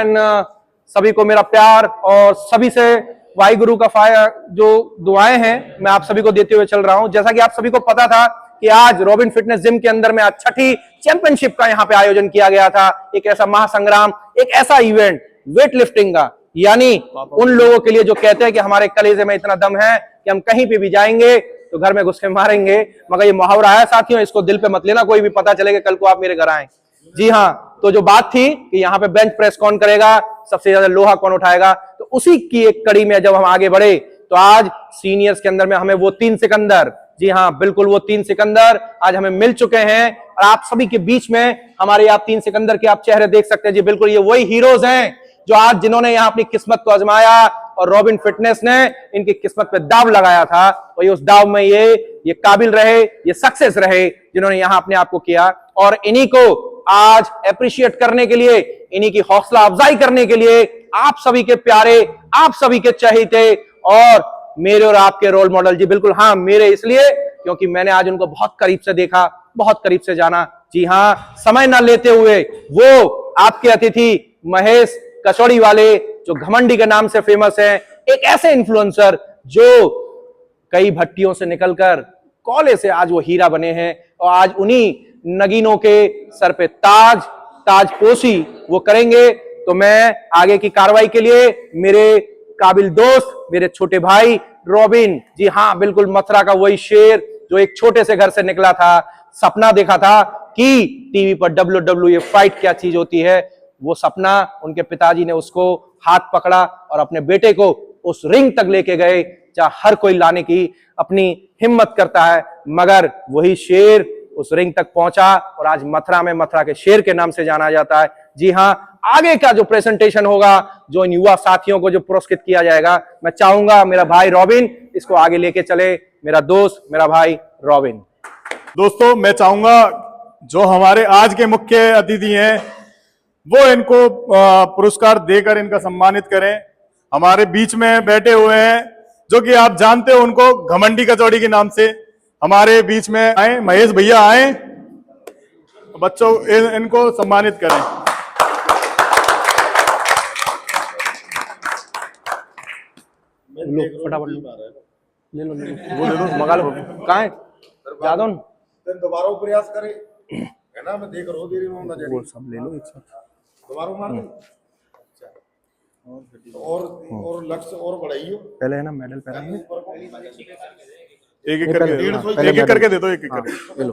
सभी को मेरा प्यार और सभी से वाहिगुरु का फायर जो दुआएं हैं मैं आप सभी को देते हुए चल रहा हूं। जैसा कि आप सभी को पता था कि आज रॉबिन फिटनेस जिम के अंदर में आज छठी चैंपियनशिप का यहाँ पे आयोजन किया गया था। एक ऐसा महासंग्राम, एक ऐसा इवेंट वेट लिफ्टिंग का, यानी उन लोगों के लिए जो कहते हैं कि हमारे कलेजे में इतना दम है कि हम कहीं पे भी जाएंगे तो घर में घुस के मारेंगे। मगर ये मुहावरा है साथियों, इसको दिल पे मत लेना कोई भी, पता चलेगा कल को आप मेरे घर आए। जी हाँ, तो जो बात थी कि यहाँ पे बेंच प्रेस कौन करेगा, सबसे ज्यादा लोहा कौन उठाएगा, तो उसी की एक कड़ी में जब हम आगे बढ़े तो आज सीनियर्स के अंदर में हमें वो 3 सिकंदर, जी हाँ बिल्कुल वो 3 सिकंदर आज हमें मिल चुके हैं। और आप सभी के बीच में हमारे आप 3 सिकंदर के आप चेहरे देख सकते हैं। जी बिल्कुल, ये वही हीरोज हैं जो आज जिन्होंने यहाँ अपनी किस्मत को आजमाया, और रॉबिन फिटनेस ने इनकी किस्मत पे दाव लगाया था, वही उस दाव में ये काबिल रहे, ये सक्सेस रहे जिन्होंने यहां अपने आप को किया। और इन्हीं को आज अप्रिशिएट करने के लिए, इन्हीं की हौसला अफजाई करने के लिए आप सभी के प्यारे, आप सभी के चहेते और मेरे और आपके रोल मॉडल, जी बिल्कुल हाँ मेरे, इसलिए क्योंकि मैंने आज उनको बहुत करीब से देखा, बहुत करीब से जाना। जी हाँ, समय न लेते हुए वो आपके अतिथि महेश कचौड़ी वाले, जो घमंडी के नाम से फेमस हैं, एक ऐसे इन्फ्लुएंसर जो कई भट्टियों से निकलकर कोले से आज वो हीरा बने हैं, और आज उन्हीं नगीनों के सर पे ताजपोशी वो करेंगे। तो मैं आगे की कार्रवाई के लिए मेरे काबिल दोस्त, मेरे छोटे भाई रॉबिन, जी हाँ बिल्कुल मथुरा का वही शेर जो एक छोटे से घर से निकला था, सपना देखा था कि टीवी पर WWE फाइट क्या चीज होती है, वो सपना उनके पिताजी ने उसको हाथ पकड़ा और अपने बेटे को उस रिंग तक लेके गए जहां हर कोई लाने की अपनी हिम्मत करता है, मगर वही शेर उस रिंग तक पहुंचा और आज मथुरा में मथुरा के शेर के नाम से जाना जाता है। जी हाँ, आगे का जो प्रेजेंटेशन होगा, जो इन युवा साथियों को जो पुरस्कृत किया जाएगा, मैं चाहूंगा मेरा भाई रॉबिन इसको आगे लेके चले, मेरा दोस्त, मेरा भाई रॉबिन। दोस्तों, मैं चाहूंगा जो हमारे आज के मुख्य अतिथि हैं वो इनको पुरस्कार देकर इनका सम्मानित करें। हमारे बीच में बैठे हुए हैं जो कि आप जानते हो उनको घमंडी कचौड़ी के नाम से, हमारे बीच में आए महेश भैया आए, बच्चों इनको सम्मानित करें। फटाफट ले लो, वो दे दो, मंगा लो। कहाँ है यादव? दोबारा प्रयास करे है ना, मैं देख रहा हूँ देरी में ना जाए, सब ले लो एक साथ, दोबारा मार दो। और लक्ष्य और बढ़ाइयो, पहले है ना मेडल पहनाएंगे, एक एक करके दे दो, एक एक करके ले लो।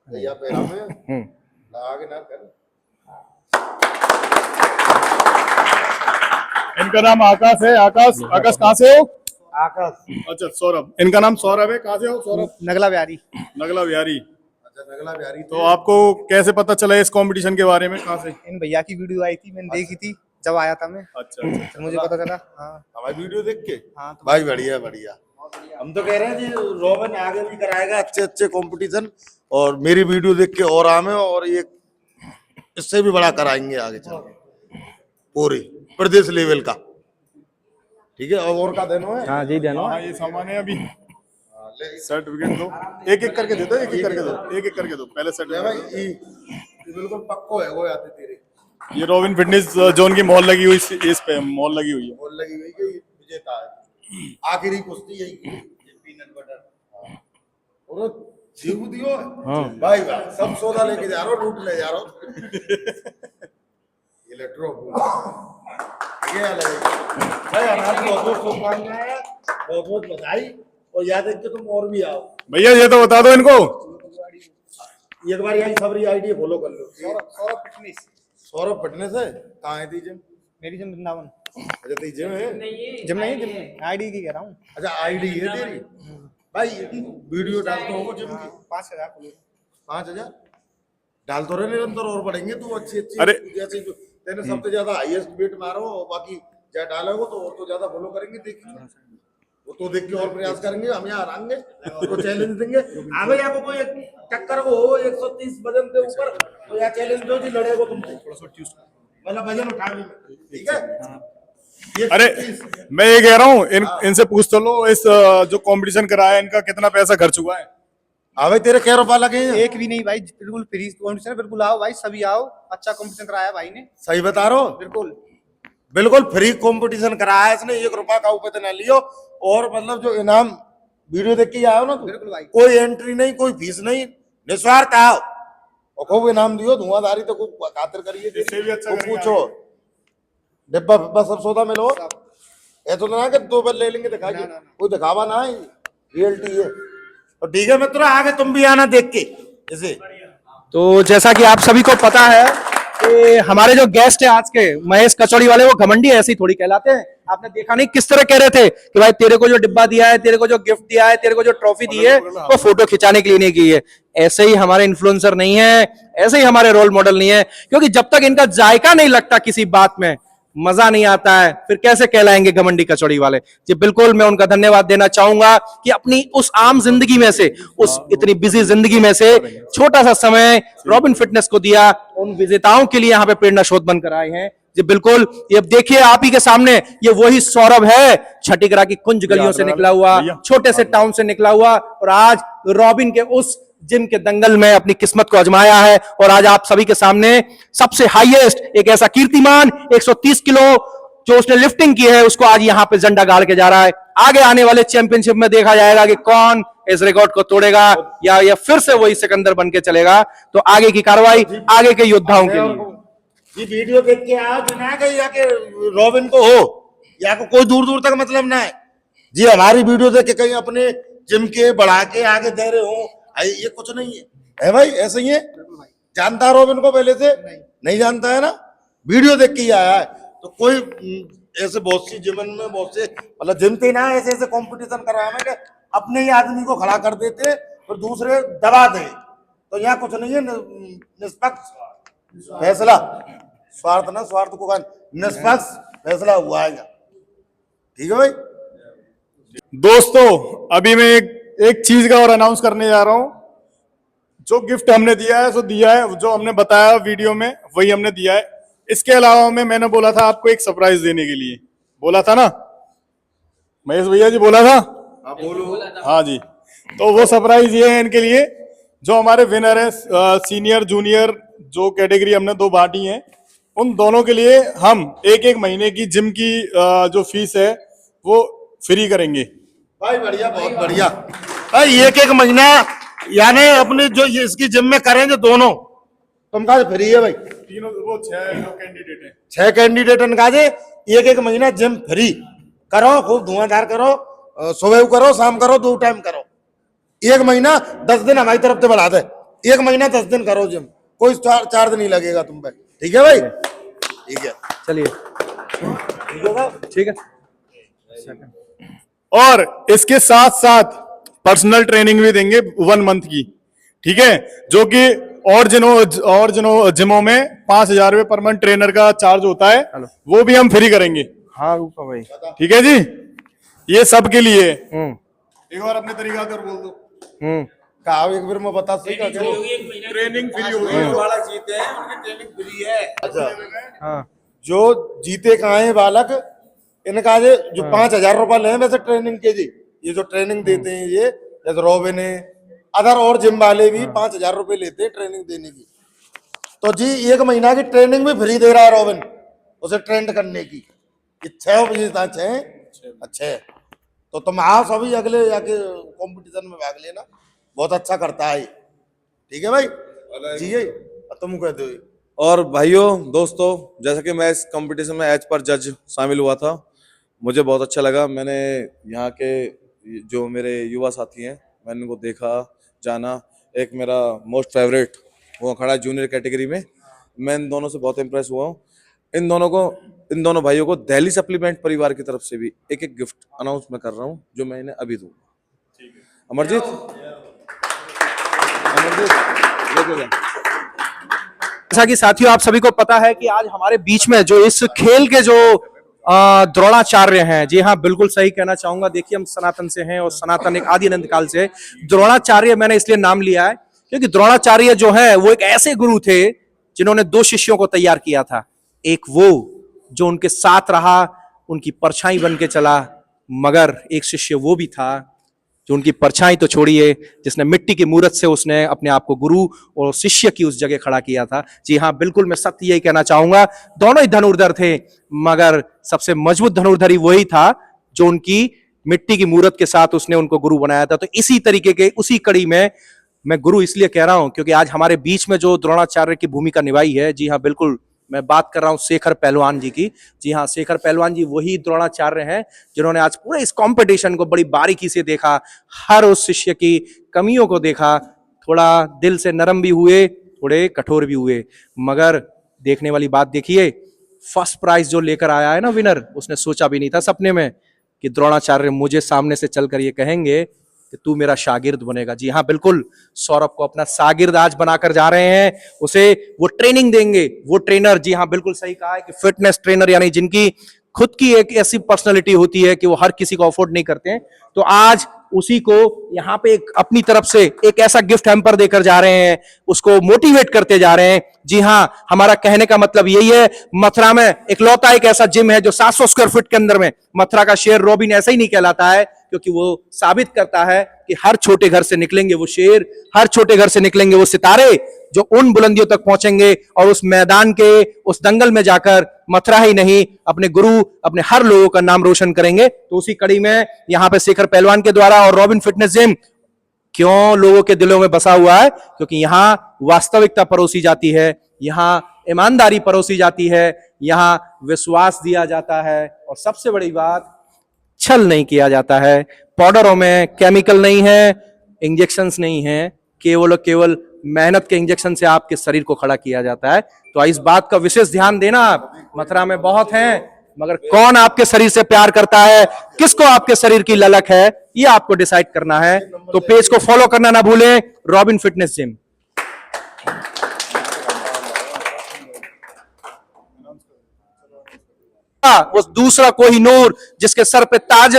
या पैरा में आगे ना कर। इनका नाम आकाश है। आकाश कहाँ से हो? आकाश, अच्छा सौरभ, इनका नाम सौरभ है। कहाँ से हो सौरभ? नगला बिहारी। नगला बिहारी। अच्छा नगला बिहारी। तो आपको कैसे पता चला इस कंपटीशन के बारे में? कहाँ से? इन भैया की वीडियो आई थी, मैंने देखी थी जब आया था मैं। अच्छा फिर मुझे पता चला। हाँ हमारी वीडियो देख के? हाँ तो भाई बढ़िया बढ़िया। हम तो कह रहे हैं जी रोबन आगे भी कराएगा अच्छे कंपटीशन, और मेरी वीडियो देख के और आमे, और ये इससे भी बड़ा कराएंगे आगे चल के पूरी प्रदेश लेवल का। ठीक है, और का देनो है? हाँ जी देनो। हाँ, ये सामान है अभी। सर्टिफिकेट दो, एक एक करके दे दो, एक एक करके दो, एक एक करके दो। पहले सर्टिफिकेट ये बिल्कुल पक्को है, वो आते तेरे। ये रॉबिन फिटनेस जोन की मॉल लगी हुई, इस पे मॉल लगी हुई है। बोल लगी हुई कि विजेता है, आखिरी कुश्ती यही की, ये पीनट बटर और जीव दियो। हाँ भाई भाई सब सौदा लेके जा रहा हूँ, लूट ले जा रहा हूँ। ये लेटरो ये अलग भाई, हमारी बहुत बहुत शुभकामनाएं, बहुत बहुत बधाई, और याद रख के तुम और भी आओ। भैया ये तो बता दो इनको, एक बार यही सबरी आईडी फॉलो कर लो। सौरभ फिटनेस। सौरभ फिटनेस है, कहाँ है जिम? मेरी जिम वृंदावन। अच्छा तेरी जिम है? जिम नहीं, आईडी की कह रहा हूँ। अच्छा आईडी है तेरी? भाई वीडियो डालते हो जिम की? 5,000 5,000 डाल तो रहे निरंतर, और बढ़ेंगे तू अच्छी अरे जैसे तेने सबसे ज्यादा हाईएस्ट वेट मारो, और बाकी ज्यादा डालोगे तो और तो ज्यादा फॉलो करेंगे। देखिए वो तो देख के और प्रयास करेंगे, हम यहाँ हराएंगे, तो चैलेंज देंगे। आगे यहाँ को कोई टक्कर को हो 130 वजन के ऊपर, तो यहाँ चैलेंज दो जी, लड़ेगा तुमसे मतलब वजन उठाने में। ठीक है, अरे मैं ये कह रहा हूँ इनसे पूछ तो लो, इस जो कंपटीशन कराया इनका कितना पैसा खर्च हुआ है? हाँ भाई तेरे क्या रुपया लगे? एक भी नहीं भाई, बिल्कुल फ्री कंपटीशन। बिल्कुल आओ भाई, सभी आओ, अच्छा कंपटीशन कराया भाई ने। सही बता रहा हो? बिल्कुल बिल्कुल फ्री कंपटीशन कराया है इसने, 1 रुपया का ऊपर ना लियो, और मतलब जो इनाम वीडियो देख के आओ ना तू, बिल्कुल भाई, कोई एंट्री नहीं, कोई फीस नहीं, निस्वार्थ आओ और खूब इनाम दियो, धुआंधारी तो खूब खातिर करिए। इससे भी अच्छा करेंगे पूछो डिब्बा फिब्बा सब सौदा मिलो, ये तो ना कि 2 बार ले लेंगे दिखाइए, कोई दिखावा ना है, रियलिटी है। तो ठीक है मित्रों, आगे तुम भी आना देख के जैसे। तो जैसा कि आप सभी को पता है कि हमारे जो गेस्ट है आज के महेश कचौड़ी वाले, वो घमंडी ऐसे ही थोड़ी कहलाते हैं। आपने देखा नहीं किस तरह कह रहे थे कि भाई तेरे को जो डिब्बा दिया है, तेरे को जो गिफ्ट दिया है, तेरे को जो ट्रॉफी दी है, वो फोटो खिंचाने के लिए नहीं की है। ऐसे ही हमारे इन्फ्लुएंसर नहीं है, ऐसे ही हमारे रोल मॉडल नहीं है, क्योंकि जब तक इनका जायका नहीं लगता किसी बात में, मजा नहीं आता है, फिर कैसे कहलाएंगे घमंडी कचौड़ी वाले। जी बिल्कुल, मैं उनका धन्यवाद देना चाहूंगा कि अपनी उस आम जिंदगी में से, उस इतनी बिजी जिंदगी में से छोटा सा समय रॉबिन फिटनेस को दिया, उन विजेताओं के लिए यहाँ पे प्रेरणा स्रोत बनकर आए हैं। जी बिल्कुल, ये अब देखिए आप ही के सामने, ये वही सौरभ है, छठीगढ़ की कुंज गलियों से निकला हुआ, छोटे से टाउन से निकला हुआ, और आज रॉबिन के उस जिम के दंगल में अपनी किस्मत को आजमाया है। और आज आप सभी के सामने सबसे हाईएस्ट एक ऐसा कीर्तिमान 130 किलो जो उसने लिफ्टिंग की है, उसको आज यहां पे झंडा गाड़ के जा रहा है। आगे आने वाले चैंपियनशिप में देखा जाएगा कि कौन इस रिकॉर्ड को तोड़ेगा या ये फिर से वही सिकंदर बन के चलेगा। तो आगे की कार्रवाई आगे के योद्धाओं के लिए। ये वीडियो देख के आज ना गई या कि रॉबिन को हो या को कोई दूर दूर तक मतलब ना है जी, हमारी वीडियो देख के कहीं अपने जिम के बढ़ा के आगे दे रहे हो, ये कुछ नहीं है भाई, ऐसे ही है। जानता है रॉबिन को पहले से? नहीं जानता है ना, वीडियो देख के ही आया है। तो कोई ऐसे बहुत सी जिम में बहुत से मतलब जिम पे ना ऐसे ऐसे कंपटीशन कर रहा है कि अपने ही आदमी को खड़ा कर देते फिर दूसरे दबा दे। तो यहाँ कुछ नहीं है, निष्पक्ष फैसला, स्वार्थ ना स्वार्थ को निष्पक्ष फैसला हुआ है। ठीक है भाई। दोस्तों अभी मैं एक चीज का और अनाउंस करने जा रहा हूं। जो गिफ्ट हमने दिया है सो दिया है, जो हमने बताया वीडियो में वही हमने दिया है। इसके अलावा मैंने बोला था आपको एक सरप्राइज देने के लिए, बोला था ना महेश भैया जी, बोला था? हाँ जी, तो वो सरप्राइज ये है इनके लिए, जो हमारे विनर है सीनियर जूनियर जो कैटेगरी हमने दो बांटी है, उन दोनों के लिए हम एक एक महीने की जिम की जो फीस है वो फ्री करेंगे। भाई बढ़िया, बहुत बढ़िया भाई। एक एक महीना यानी अपने जो ये इसकी जिम में करेंगे दोनों, तुम कहा फ्री है भाई। तीनों वो 6 कैंडिडेट है, 6 कैंडिडेट का एक एक महीना जिम फ्री करो, खूब धुआंधार करो, सुबह करो शाम करो, 2 टाइम करो। एक महीना 10 दिन हमारी तरफ से बढ़ा दे, एक महीना 10 दिन करो जिम, कोई चार्ज नहीं लगेगा तुम पे। ठीक है भाई? ठीक है, चलिए ठीक है। और इसके साथ साथ पर्सनल ट्रेनिंग भी देंगे 1 मंथ की, ठीक है, जो कि और जिमों में 5,000 रुपए पर मंथ ट्रेनर का चार्ज होता है, वो भी हम फ्री करेंगे। हाँ रूपा भाई, ठीक है जी, ये सब के लिए। एक बार अपने तरीका कर बोल दो। कहा एक बार मैं बता सकता ट्रेनिंग फ्री होगी, बालक जीते हैं उनकी ट्रेनिंग फ्री है। अच्छा, हाँ जो जीते कहा है बालक, इनका जो 5,000 रुपए ले वैसे ट्रेनिंग के जी, ये जो ट्रेनिंग देते हैं ये जैसे रॉबिन है, अदर और जिम वाले भी 5,000 रुपए लेते हैं ट्रेनिंग देने की। तो जी 1 महीना की ट्रेनिंग भी फ्री दे रहा है रॉबिन, उसे ट्रेंड करने की। 6 बजे था, 6 अच्छा, तो तुम आओ सभी अगले जाके कंपटीशन में भाग लेना, बहुत अच्छा करता है। ठीक है भाई जी, ये तुम कहते हो। और भाइयों दोस्तों, जैसा कि मैं इस कंपटीशन में एज पर जज शामिल हुआ था, मुझे बहुत अच्छा लगा। मैंने यहाँ के जो मेरे युवा साथी हैं मैंने उनको देखा जाना। एक मेरा मोस्ट फेवरेट वो खड़ा है जूनियर कैटेगरी में, मैं इन दोनों से बहुत इम्प्रेस हुआ हूँ। इन दोनों भाइयों को दिल्ली सप्लीमेंट परिवार की तरफ से भी एक एक गिफ्ट अनाउंस मैं कर रहा हूँ, जो मैं इन्हें अभी दूंगा। अमरजीत लेके जा। जैसा कि साथियों आप सभी को पता है कि आज हमारे बीच में जो इस खेल के जो द्रोणाचार्य हैं, जी हाँ बिल्कुल सही कहना चाहूंगा। देखिए हम सनातन से हैं और सनातन एक आदि अनंत काल से। द्रोणाचार्य मैंने इसलिए नाम लिया है क्योंकि द्रोणाचार्य जो है वो एक ऐसे गुरु थे जिन्होंने 2 शिष्यों को तैयार किया था। एक वो जो उनके साथ रहा, उनकी परछाई बन के चला, मगर एक शिष्य वो भी था जो उनकी परछाई तो छोड़िए, जिसने मिट्टी की मूर्त से उसने अपने आप को गुरु और शिष्य की उस जगह खड़ा किया था। जी हाँ बिल्कुल, मैं सत्य यही कहना चाहूंगा, दोनों ही धनुर्धर थे, मगर सबसे मजबूत धनुर्धरी वही था जो उनकी मिट्टी की मूर्त के साथ उसने उनको गुरु बनाया था। तो इसी तरीके के उसी कड़ी में मैं गुरु इसलिए कह रहा हूं क्योंकि आज हमारे बीच में जो द्रोणाचार्य की भूमिका निभाई है, जी हाँ बिल्कुल मैं बात कर रहा हूं शेखर पहलवान जी की। जी हाँ, शेखर पहलवान जी वही द्रोणाचार्य हैं जिन्होंने आज पूरे इस कंपटीशन को बड़ी बारीकी से देखा, हर उस शिष्य की कमियों को देखा, थोड़ा दिल से नरम भी हुए, थोड़े कठोर भी हुए, मगर देखने वाली बात देखिए, फर्स्ट प्राइज जो लेकर आया है ना विनर, उसने सोचा भी नहीं था सपने में कि द्रोणाचार्य मुझे सामने से चलकर ये कहेंगे कि तू मेरा शागिर्द बनेगा। जी हाँ, बिल्कुल सौरभ को अपना शागिर्द आज बनाकर जा रहे हैं, उसे वो ट्रेनिंग देंगे, वो ट्रेनर। जी हाँ, बिल्कुल सही कहा है कि फिटनेस ट्रेनर यानी जिनकी खुद की एक ऐसी पर्सनालिटी होती है कि वो हर किसी को अफोर्ड नहीं करते हैं, तो आज उसी को यहाँ पे एक अपनी तरफ से एक ऐसा गिफ्ट हैम्पर देकर जा रहे हैं, उसको मोटिवेट करते जा रहे हैं। जी हाँ, हमारा कहने का मतलब यही है, मथुरा में इकलौता एक ऐसा जिम है जो 700 स्क्वायर फीट के अंदर में, मथुरा का शेर रॉबिन ऐसा ही नहीं कहलाता है, क्योंकि वो साबित करता है कि हर छोटे घर से निकलेंगे वो शेर, हर छोटे घर से निकलेंगे वो सितारे जो उन बुलंदियों तक पहुंचेंगे और उस मैदान के उस दंगल में जाकर मथुरा ही नहीं अपने गुरु, अपने हर लोगों का नाम रोशन करेंगे। तो उसी कड़ी में यहां पे शेखर पहलवान के द्वारा और रॉबिन फिटनेस जिम क्यों लोगों के दिलों में बसा हुआ है, क्योंकि यहां वास्तविकता परोसी जाती है, यहां ईमानदारी परोसी जाती है, यहां विश्वास दिया जाता है, और सबसे बड़ी बात, छल नहीं किया जाता है। पाउडरों में केमिकल नहीं है, इंजेक्शंस नहीं है, केवल और केवल मेहनत के इंजेक्शन से आपके शरीर को खड़ा किया जाता है। तो इस बात का विशेष ध्यान देना। आप मथुरा में बहुत हैं, मगर कौन आपके शरीर से प्यार करता है, किसको आपके शरीर की ललक है, ये आपको डिसाइड करना है। तो पेज को फॉलो करना ना भूलें, रॉबिन फिटनेस जिम। उस दूसरा कोहिनूर जिसके सर पे ताज,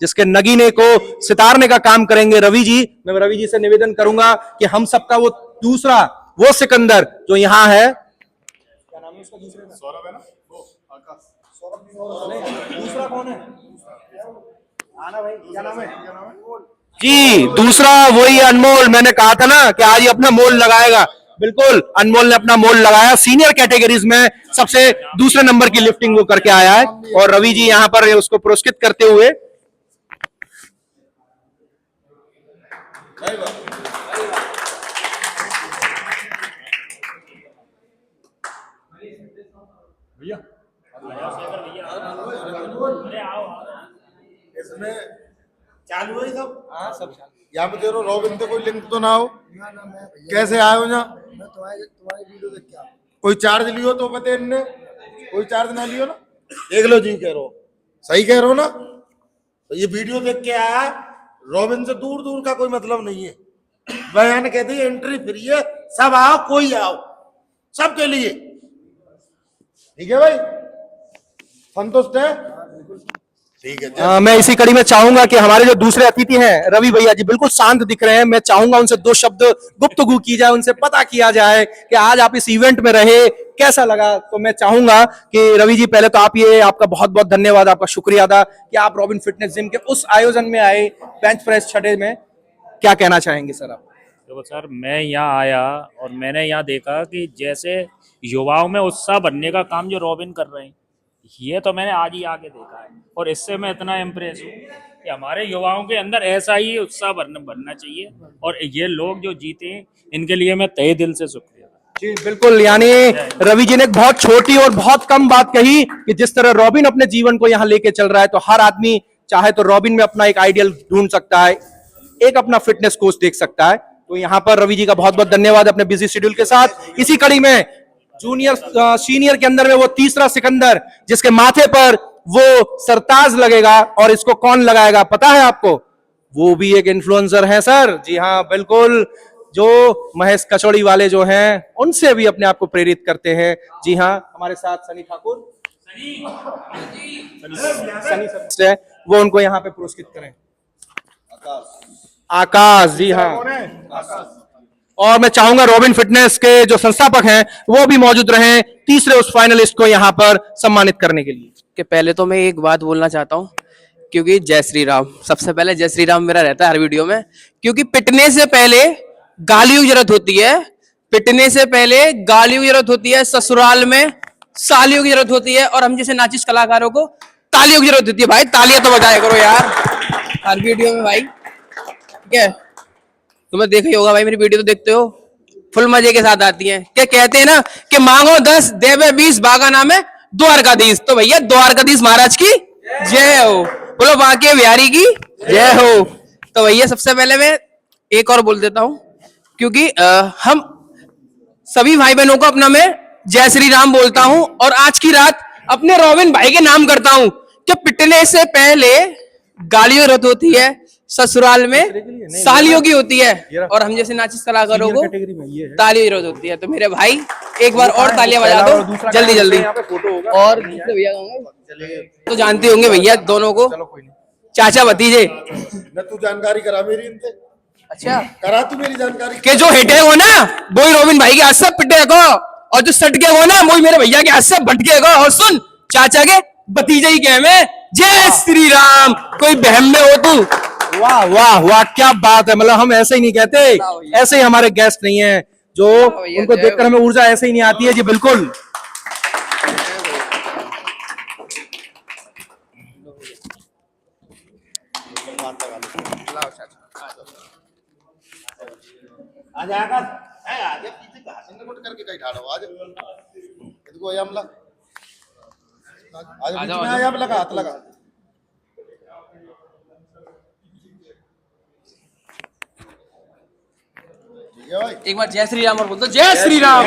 जिसके नगीने को सितारने का काम करेंगे रवि जी। मैं रवि जी से निवेदन करूंगा कि हम सबका वो दूसरा, वो सिकंदर जो यहां है, क्या नाम है उसका दूसरे का? सौरभ है ना, वो आकाश। सौरभ दूसरा कौन है? आना भाई, क्या नाम है? जी, दूसरा वही अनमोल। मैंने कहा था ना कि आज ये अपना मोल लगाएगा। बिल्कुल, अनमोल ने अपना मोल लगाया। सीनियर कैटेगरीज में सबसे दूसरे नंबर की लिफ्टिंग वो करके आया है, और रवि जी यहां पर उसको पुरस्कृत करते हुए इसमें चालू है सब। हाँ, सब चालू। यहाँ पे देखो रॉबिन से कोई लिंक तो ना हो? कैसे आए हो यहाँ? तुम्हारी वीडियो देख के कोई चार्ज लियो तो बता, इनने कोई चार्ज ना लियो ना? देख लो जी, कह रहे हो सही कह रहे हो ना? तो ये वीडियो देख के आया, रॉबिन से दूर दूर का कोई मतलब नहीं है। बयान कहते हैं एंट्री फ्री है, सब आओ, कोई आओ, सबके लिए। ठीक है भाई, संतुष्ट है? ठीक है। मैं इसी कड़ी में चाहूंगा कि हमारे जो दूसरे अतिथि हैं रवि भैया जी, बिल्कुल शांत दिख रहे हैं। मैं चाहूंगा उनसे दो शब्द गुफ्तगू की जाए, उनसे पता किया जाए कि आज आप इस इवेंट में रहे, कैसा लगा। तो मैं चाहूंगा कि रवि जी, पहले तो आप ये, आपका बहुत बहुत धन्यवाद, आपका शुक्रिया अदा कि आप रॉबिन फिटनेस जिम के उस आयोजन में आए, बेंच प्रेस छठे में, क्या कहना चाहेंगे सर आप? देखो सर, मैं यहाँ आया और मैंने यहाँ देखा कि जैसे युवाओं में उत्साह बनने का काम जो रॉबिन कर रहे हैं, ये तो मैंने आज ही आके देखा है, और इससे मैं इतना इम्प्रेस हूँ कि हमारे युवाओं के अंदर ऐसा ही उत्साह बनना चाहिए, और ये लोग जो जीते हैं इनके लिए मैं तहे दिल से शुक्रिया। जी बिल्कुल, यानी रवि जी ने एक बहुत छोटी और बहुत कम बात कही कि जिस तरह रॉबिन अपने जीवन को यहाँ लेके चल रहा है, तो हर आदमी चाहे तो रॉबिन में अपना एक आइडियल ढूंढ सकता है, एक अपना फिटनेस कोच देख सकता है। तो यहाँ पर रवि जी का बहुत बहुत धन्यवाद अपने बिजी शेड्यूल के साथ। इसी कड़ी में जूनियर सीनियर के अंदर में वो तीसरा सिकंदर जिसके माथे पर वो सरताज लगेगा, और इसको कौन लगाएगा पता है आपको? वो भी एक इन्फ्लुएंसर है सर। जी हाँ बिल्कुल, जो महेश कचौड़ी वाले जो हैं उनसे भी अपने आप को प्रेरित करते हैं। जी हाँ, हमारे साथ सनी ठाकुर, सनी सर, वो उनको यहाँ पे पुरस्कृत करें। आकाश, जी हाँ। और मैं चाहूंगा रॉबिन फिटनेस के जो संस्थापक हैं वो भी मौजूद रहें, तीसरे उस फाइनलिस्ट को यहाँ पर सम्मानित करने के लिए। कि पहले तो मैं एक बात बोलना चाहता हूँ, क्योंकि जय श्री राम, सबसे पहले जय श्री राम मेरा रहता है हर वीडियो में, क्योंकि पिटने से पहले गालियों की जरूरत होती है, पिटने से पहले गालियों की जरूरत होती है, ससुराल में सालियों की जरूरत होती है, और हम जैसे नाचिस कलाकारों को तालियों की जरूरत होती है। भाई तालियां तो बजाया करो यार हर वीडियो में भाई, ठीक है? तुम्हें देखा ही होगा भाई, मेरी वीडियो तो देखते हो, फुल मजे के साथ आती है। क्या कहते हैं ना कि मांगो 10 देवे 20, बागा नाम है द्वारकाधीश। तो भैया द्वारकाधीश महाराज की जय हो, बोलो बांके बिहारी की जय हो। तो भैया सबसे पहले मैं एक और बोल देता हूं, क्योंकि हम सभी भाई बहनों को अपना मैं जय श्री राम बोलता हूं, और आज की रात अपने रॉबिन भाई के नाम करता हूं कि पिटने से पहले गालियों जरूरत होती है, ससुराल में सालियों की होती है और हम जैसे नाचिस कलाकारों को ताली विरोध होती है। तो मेरे भाई एक बार और तालियां बजा दो जल्दी जल्दी। और दूसरे भैया तो जानते होंगे भैया दोनों को, चाचा भतीजे। न तू जानकारी करा मेरी इनसे, अच्छा करा तू मेरी जानकारी के जो हेटे हो ना वो ही रोबिन भाई के हाथ से पिटे को, और जो सट गए हो ना वो ही मेरे भैया के हाथ से भटके को। और सुन चाचा के भतीजे ही कहे में जय श्री राम, कोई बहम में हो तू। वाह वाह वाह, क्या बात है। मतलब हम ऐसे ही नहीं कहते, ऐसे ही हमारे गेस्ट नहीं है जो उनको देखकर हमें ऊर्जा ऐसे ही नहीं आती है जी। बिल्कुल आज आगा आज पीछे कहां से गुट करके कहीं ठाड़ो आज इसको ये हमला आज बीच में आया लगा हाथ लगा। ठीक है भाई, एक बार जय श्री राम और बोल दो जय श्री राम।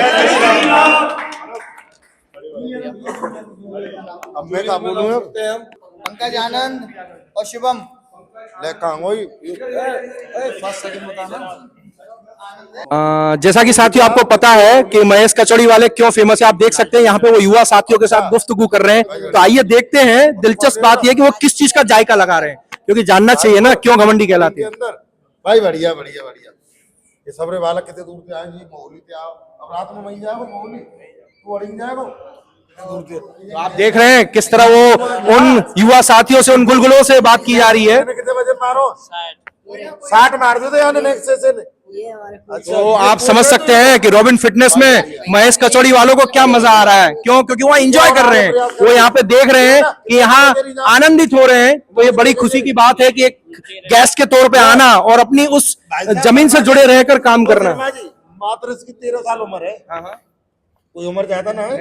अब मैं क्या बोलूं पंकज आनंद और शुभम ले कहां वही जैसा कि साथियों आपको पता है कि महेश कचौड़ी वाले क्यों फेमस है, आप देख सकते हैं यहाँ पे वो युवा साथियों के साथ गुफ्तगू कर रहे हैं। तो आइए देखते हैं, दिलचस्प बात यह है कि वो किस चीज का जायका लगा रहे हैं, क्योंकि जानना चाहिए ना क्यों घमंडी कहलाते हैं। अंदर भाई बढ़िया बढ़िया बढ़िया। ये सबरे बालक कितने दूर से आए जी, मोहली से आओ, अब रात में वहीं जाओ मोहली तू अड़िंग जाएगा दूर से। तो आप देख रहे हैं किस तरह वो उन युवा साथियों से, उन गुलगुलों से बात की जा रही है। कितने बजे मारो 60 मार दो यानी नेक्स्ट से। तो आप समझ सकते हैं कि रॉबिन फिटनेस में महेश कचौड़ी वालों को क्या मजा आ रहा है, क्यों? क्योंकि वो एंजॉय कर रहे हैं, वो यहाँ पे देख रहे हैं कि यहाँ आनंदित हो रहे हैं। तो ये बड़ी खुशी की बात है कि एक गेस्ट के तौर पे आना और अपनी उस जमीन से जुड़े रहकर काम करना। मात्र इसकी 13 साल उम्र है, कोई उम्र ज्यादा ना है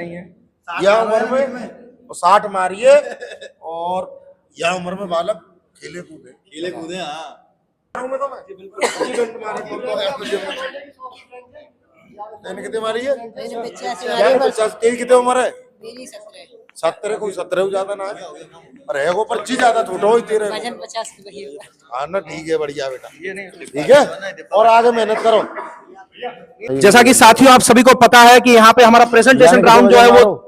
यह उम्र में 60 मारिए और यह उम्र में बालक खेले कूदे। हाँ कितने मारी है? 50 कितने उम्र है? 70 कोई 17 ज्यादा ना है, अरे वो 25 ज्यादा छोटा हो 13। हाँ ना ठीक है बढ़िया बेटा, ठीक है और आगे मेहनत करो। जैसा कि साथियों आप सभी को पता है कि यहाँ पे हमारा प्रेजेंटेशन राउंड जो है वो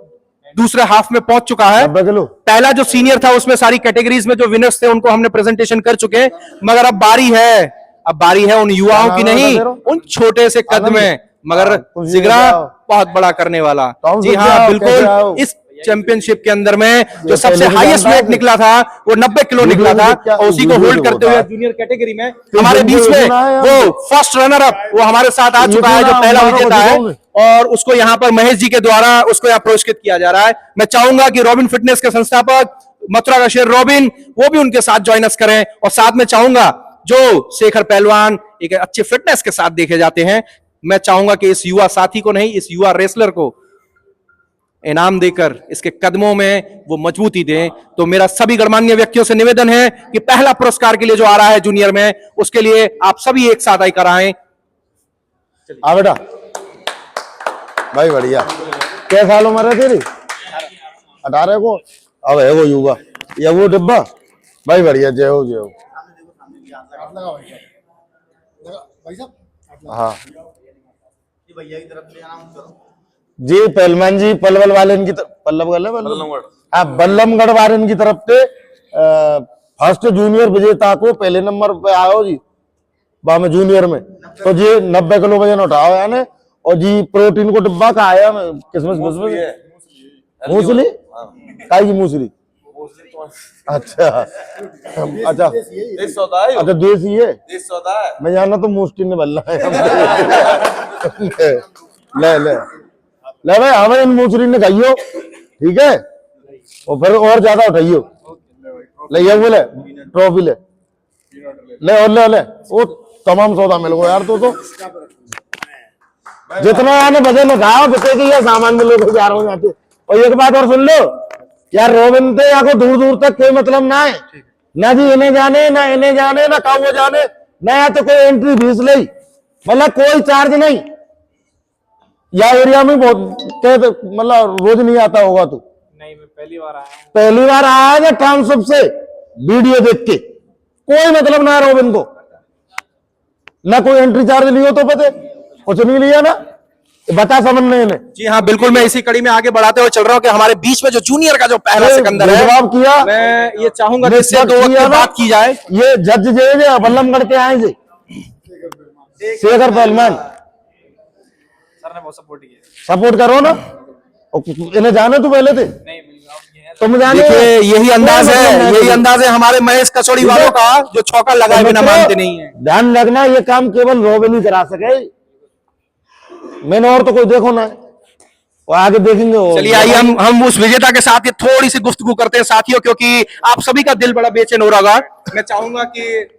दूसरे हाफ में पहुंच चुका है। पहला जो सीनियर था उसमें सारी कैटेगरीज में जो विनर्स थे उनको हमने प्रेजेंटेशन कर चुके हैं, मगर अब बारी है उन युवाओं की नहीं, उन छोटे से कद में मगर जिगरा बहुत बड़ा करने वाला। जी हाँ बिल्कुल, इस चैंपियनशिप के अंदर में जो सबसे हाईएस्ट वेट निकला था वो 90 किलो निकला था, और उसी को होल्ड करते हुए जूनियर कैटेगरी में हमारे बीच में वो फर्स्ट रनर अप वो हमारे साथ आ चुका है, जो पहला विजेता है, और उसको यहाँ पर महेश जी के द्वारा उसको यहाँ पुरस्कृत किया जा रहा है। मैं चाहूंगा कि रॉबिन फिटनेस के संस्थापक मथुरा का शेर रॉबिन वो भी उनके साथ ज्वाइन अस करें, और साथ में चाहूंगा जो शेखर पहलवान एक अच्छे फिटनेस के साथ देखे जाते हैं, मैं चाहूंगा कि इस युवा साथी को नहीं, इस युवा रेसलर को इनाम देकर इसके कदमों में वो मजबूती दें। तो मेरा सभी गणमान्य व्यक्तियों से निवेदन है कि पहला पुरस्कार के लिए जो आ रहा है जूनियर में, उसके लिए आप सभी एक साथ आई कराएं। आ बेटा भाई बढ़िया। क्या साल उम्र है तेरी? 18 को अब है वो युवा या वो डिब्बा भाई बढ़िया। जय हो जय हो। हाँ जी पहलवान जी पलवल वाले की बल्लमगढ़ वाले की तरफ से फर्स्ट जूनियर विजेता को पहले नंबर पे आओ जी में जूनियर में। तो जी 90 किलो वजन उठाओ यानी, और जी प्रोटीन को डिब्बा का आया किसमिस मूसली काई की मूसली। अच्छा अच्छा अच्छा देसी है, मैं जाना तो मूसली ने बल्ला है। ले ले ले भाई हमें इन मूसरी ने खाइयो, ठीक है, और फिर और ज्यादा उठाइयो। ले ये बोले ट्रॉफी ले ले और ले वो तमाम सौदा मिल गो यार। तो जितना आने वजन उठाओ बचे कि ये सामान मिलो को जा रहा जाते। और एक बात और सुन लो यार, रोबिन तो यहाँ को दूर दूर तक कोई मतलब ना है, ना जी इन्हें जाने ना इन्हें जाने ना काऊ जाने ना, या तो कोई एंट्री फीस ले, मतलब कोई चार्ज नहीं। या एरिया में बहुत मतलब रोज नहीं आता होगा तू? नहीं मैं पहली बार आया है टाउनशिप से वीडियो देख के। कोई मतलब ना है रॉबिन को, ना कोई एंट्री चार्ज लियो तो पते कुछ नहीं लिया ना, बता समझने इन्हें। जी हाँ बिल्कुल, मैं इसी कड़ी में आगे बढ़ाते हुए चल रहा हूँ कि हमारे बीच में जो जूनियर का जो पहला सिकंदर है, जवाब किया, मैं ये चाहूंगा कि इससे दो किया ना, बात की जाए। ये जज जे बल्लमगढ़ के आए जे शेखर पहलवान, सर ने बहुत सपोर्ट किया। सपोर्ट करो ना, इन्हें जाने तो पहले थे, तुम जाने। देखिए यही अंदाज है, यही अंदाज है हमारे महेश कचौड़ी वालों का, जो चौका लगाए बिना मानते नहीं है। ध्यान रखना, ये काम केवल रॉबिन ही करा सके, मैंने और तो कोई देखो ना, वो आगे देखेंगे। चलिए आइए हम उस विजेता के साथ ये थोड़ी सी गुफ्तगू करते हैं साथियों, क्योंकि आप सभी का दिल बड़ा बेचैन हो रहा होगा। मैं चाहूंगा कि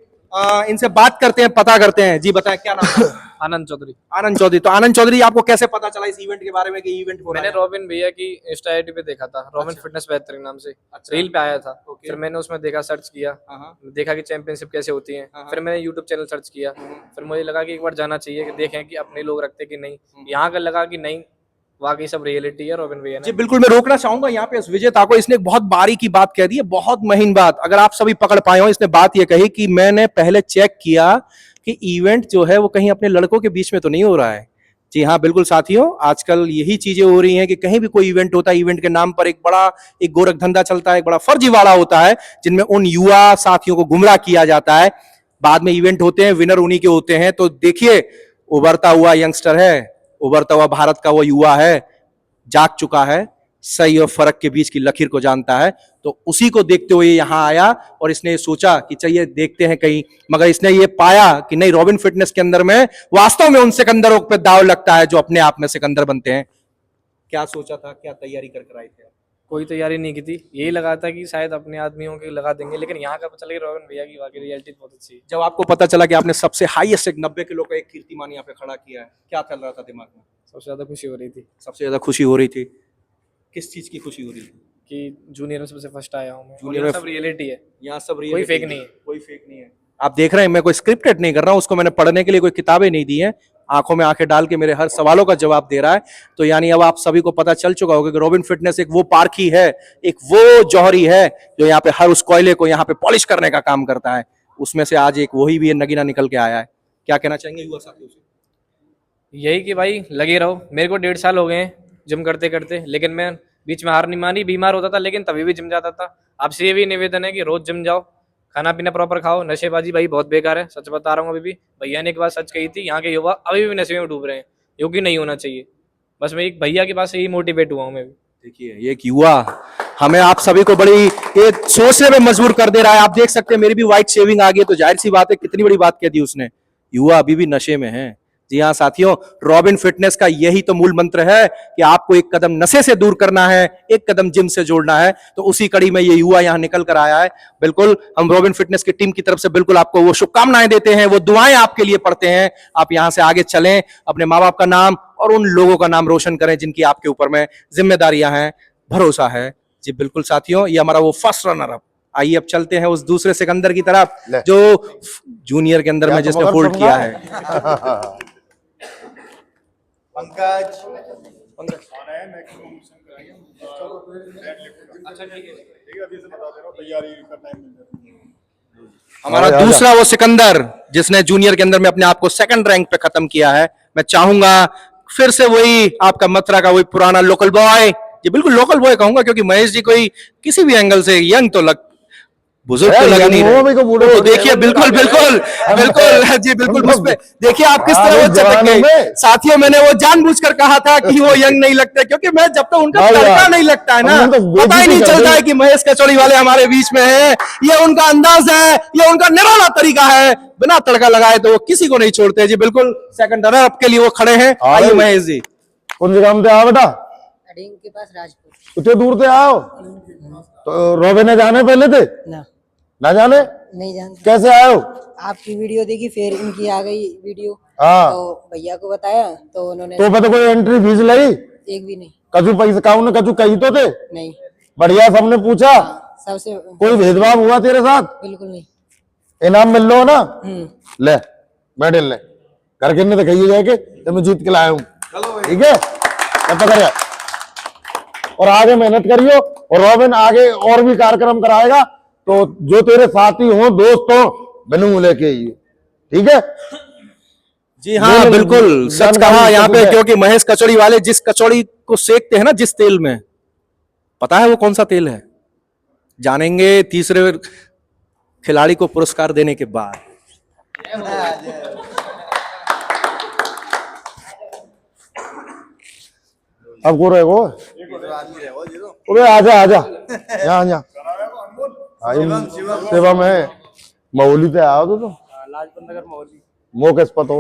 इनसे बात करते हैं, पता करते हैं। जी बताएं क्या नाम है? आनंद चौधरी। आनंद चौधरी। तो आनंद चौधरी, आपको कैसे पता चला इस इवेंट के बारे में कि इवेंट हो रहा मैंने है? रॉबिन भैया की इंस्टा आईडी पे देखा था, रॉबिन फिटनेस बेहतरीन नाम से रील पे आया था। फिर मैंने उसमें देखा, सर्च किया, देखा कि चैंपियनशिप कैसे होती है। फिर मैंने यूट्यूब चैनल सर्च किया, फिर मुझे लगा कि एक बार जाना चाहिए, कि देखें कि अपने लोग रखते कि नहीं। यहाँ का लगा कि नहीं, वाकई सब रियलिटी है रॉबिन भैया ने। जी बिल्कुल, मैं रोकना चाहूंगा यहाँ पे इस विजेता को। इसने एक बहुत बारीकी बात कह दी है, बहुत महीन बात, अगर आप सभी पकड़ पाए हो। इसने बात ये कही कि मैंने पहले चेक किया कि इवेंट जो है वो कहीं अपने लड़कों के बीच में तो नहीं हो रहा है। जी हाँ बिल्कुल साथियों, आजकल यही चीजें हो रही हैं कि कहीं भी कोई इवेंट होता है, इवेंट के नाम पर एक गोरख धंधा चलता है, एक बड़ा फर्जीवाड़ा होता है, जिनमें उन युवा साथियों को गुमराह किया जाता है। बाद में इवेंट होते हैं, विनर उन्हीं के होते हैं। तो देखिए, उभरता हुआ यंगस्टर है, उभरता हुआ भारत का वो युवा है, जाग चुका है, सही और फर्क के बीच की लकीर को जानता है। तो उसी को देखते हुए यहां आया और इसने सोचा कि चलिए देखते हैं कहीं, मगर इसने ये पाया कि नहीं, रॉबिन फिटनेस के अंदर में वास्तव में उन सिकंदरों पे दाव लगता है जो अपने आप में सिकंदर बनते हैं। क्या सोचा था, क्या तैयारी कर आए थे? कोई तैयारी नहीं की थी, यही लगा था कि शायद अपने आदमियों के लगा देंगे, लेकिन यहाँ का पता चला रॉबिन भैया की वाकई रियलिटी बहुत अच्छी है। जब आपको पता चला कि आपने सबसे हाईएस्ट एक 90 किलो का एक कीर्तिमान यहाँ पे खड़ा किया है, क्या चल रहा था दिमाग में? सबसे ज्यादा खुशी हो रही थी। सबसे ज्यादा खुशी हो रही थी? किस चीज की खुशी हो रही थी? कि जूनियर में सबसे फर्स्ट आया हूँ मैं, जूनियर में सब रियलिटी है, यहाँ सब कोई फेक नहीं है। कोई फेक नहीं है। आप देख रहे हैं, मैं कोई स्क्रिप्टेड नहीं कर रहा हूँ, उसको मैंने पढ़ने के लिए कोई किताबें नहीं दी हैं, आंखों में आंखें डाल के मेरे हर सवालों का जवाब दे रहा है। तो यानी अब आप सभी को पता चल चुका होगा कि रॉबिन फिटनेस एक वो पारखी है, एक वो जौहरी है जो यहाँ पे हर उस कोयले को यहाँ पे पॉलिश करने का काम करता है। उसमें से आज एक वही भी नगीना निकल के आया है। क्या कहना चाहेंगे युवा साथियों से? यही कि भाई लगे रहो। मेरे को 1.5 साल हो गए हैं जिम करते करते, लेकिन मैं बीच में हार नहीं मानी, बीमार होता था लेकिन तभी भी जिम जाता था। आपसे ये भी निवेदन है कि रोज जिम जाओ, खाना पीना प्रॉपर खाओ, नशेबाजी भाई बहुत बेकार है, सच बता रहा हूँ। अभी भी भैया ने एक बात सच कही थी, यहाँ के युवा अभी भी नशे में डूब रहे हैं, जो कि नहीं होना चाहिए। बस मैं एक भैया के पास से ही मोटिवेट हुआ हूँ मैं भी। देखिए, ये एक युवा हमें आप सभी को बड़ी ये सोचने में मजबूर कर दे रहा है। आप देख सकते हैं मेरी भी व्हाइट शेविंग आ गई, तो जाहिर सी बात है कितनी बड़ी बात कह दी उसने, युवा अभी भी नशे में है। जी हाँ साथियों, रॉबिन फिटनेस का यही तो मूल मंत्र है कि आपको एक कदम नशे से दूर करना है, एक कदम जिम से जोड़ना है। तो उसी कड़ी में ये युवा यहाँ निकल कर आया है। बिल्कुल हम रॉबिन फिटनेस की टीम की तरफ से बिल्कुल आपको वो शुभकामनाएं देते हैं, वो दुआएं आपके लिए पढ़ते हैं। आप यहाँ से आगे चलें, अपने माँ बाप का नाम और उन लोगों का नाम रोशन करें जिनकी आपके ऊपर में जिम्मेदारियां हैं, भरोसा है। जी बिल्कुल साथियों, ये हमारा वो फर्स्ट रनर अप। आइए अब चलते हैं उस दूसरे सिकंदर की तरफ जो जूनियर के अंदर में जिसने होल्ड किया है। पंकज हमारा दूसरा वो सिकंदर जिसने जूनियर के अंदर में अपने आप को सेकंड रैंक पे खत्म किया है। मैं चाहूंगा फिर से वही आपका मथुरा का वही पुराना लोकल बॉय, ये बिल्कुल लोकल बॉय कहूंगा क्योंकि महेश जी कोई किसी भी एंगल से यंग तो लग, बुजुर्ग तो लग नहीं रहे। तो देखिए बिल्कुल बिल्कुल बिल्कुल जी बिल्कुल उस पे देखिए आप किस तरह वो चटक गए। साथियों मैंने वो जानबूझकर कहा था कि वो यंग नहीं लगते, क्योंकि मैं जब तक उनका तड़का नहीं लगता है ना, पता ही नहीं चलता है कि महेश कचौड़ी वाले हमारे बीच में है। ये उनका अंदाज है, ये उनका निराला तरीका है, बिना तड़का लगाए तो वो किसी को नहीं छोड़ते। जी बिल्कुल सेकंड रनर अप के लिए वो खड़े हैं। आइए महेश जी। कौन से काम से आओ बेटा? अडिंग के पास राजपूत। कितने दूर से आओ? तो रॉबिन ने जाने पहले थे ना जाने? नहीं जानते। कैसे आए हो? आपकी वीडियो देखी, फिर इनकी आ गई वीडियो, हाँ तो भैया को बताया तो उन्होंने तो पता कोई एंट्री फीस ली? एक भी नहीं। कछु पैसे काऊ ने कछु कही तो थे? नहीं। बढ़िया सबने पूछा? सबसे कोई भेदभाव हुआ तेरे साथ? बिल्कुल नहीं। इनाम मिल लो ना? ले मेडल ले, घर के तो कही जाए कि मैं जीत के लाया हूँ, ठीक है? पकड़ और आगे मेहनत करियो, और रॉबिन आगे और भी कार्यक्रम कराएगा। तो जो तेरे साथी हो, दोस्त हो, बनू लेके आइए, ठीक है। जी हाँ, बिल्कुल सच कहा यहाँ पे, क्योंकि महेश कचौड़ी वाले जिस कचौड़ी को सेकते हैं ना जिस तेल में, पता है वो कौन सा तेल है? जानेंगे तीसरे खिलाड़ी को पुरस्कार देने के बाद। अब को रहेगो, अरे आजा आजा यहाँ यहाँ सेवा में मऊली पे आओ तो लाजपत नगर मोहल्ली मो किस पतो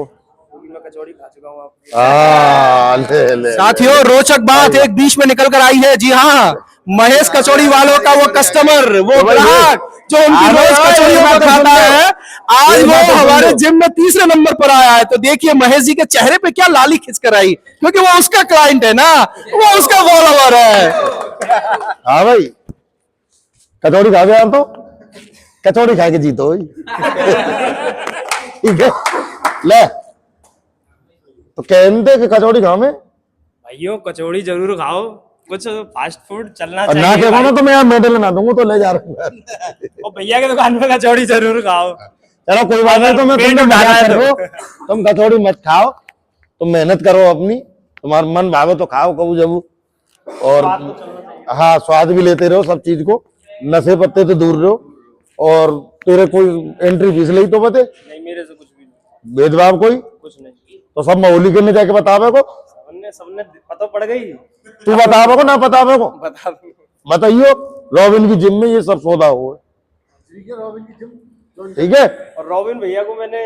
मैं कचौड़ी खा चुका हूँ आपकी। ले ले साथियों, रोचक बात एक बीच में निकल कर आई है। जी हाँ, महेश कचौड़ी वालों का वो कस्टमर, वो ग्राहक जो उनकी रोज कचौड़ियों को खाता है, आज वो हमारे जिम में तीसरे नंबर पर आया है। तो देखिए महेश जी के चेहरे पे क्या लाली खिंच कर आई, क्योंकि वो उसका क्लाइंट है ना, वो उसका फॉलोवर है। हाँ भाई, कचौड़ी खा गया तो कचौड़ी खा के जीतो ठीक है। ले तो कहते कि कचौड़ी खाओ में भाइयों कचौड़ी जरूर खाओ, कुछ फास्ट फूड चलना और ना चाहिए के भाई। तो मैं यहाँ मेडल ना दूंगा तो ले जा रहा हूँ। और भैया की दुकान पे कचौड़ी जरूर खाओ। चलो कोई बात नहीं, तो मैं पेट तुमसे उठाना मजाक है कर रहा तो। हूं। तुम कचौड़ी मत खाओ, तुम मेहनत करो अपनी, तुम्हारा मन भावे तो खाओ कबू जबू, और हाँ स्वाद भी लेते रहो सब चीज को, नशे पत्ते तो दूर रहो। और तेरे कोई एंट्री फीस ली तो बते? नहीं मेरे से कुछ भी नहीं, भेदभाव कोई कुछ नहीं। तो सब महोली के में जाके बतावे को, सबने पता पड़ गई। तू बतावे को ना बतावे को बता दूं। बताइयो। रॉबिन की जिम में ये सब सौदा हुआ है, ठीक है। और रॉबिन भैया को मैंने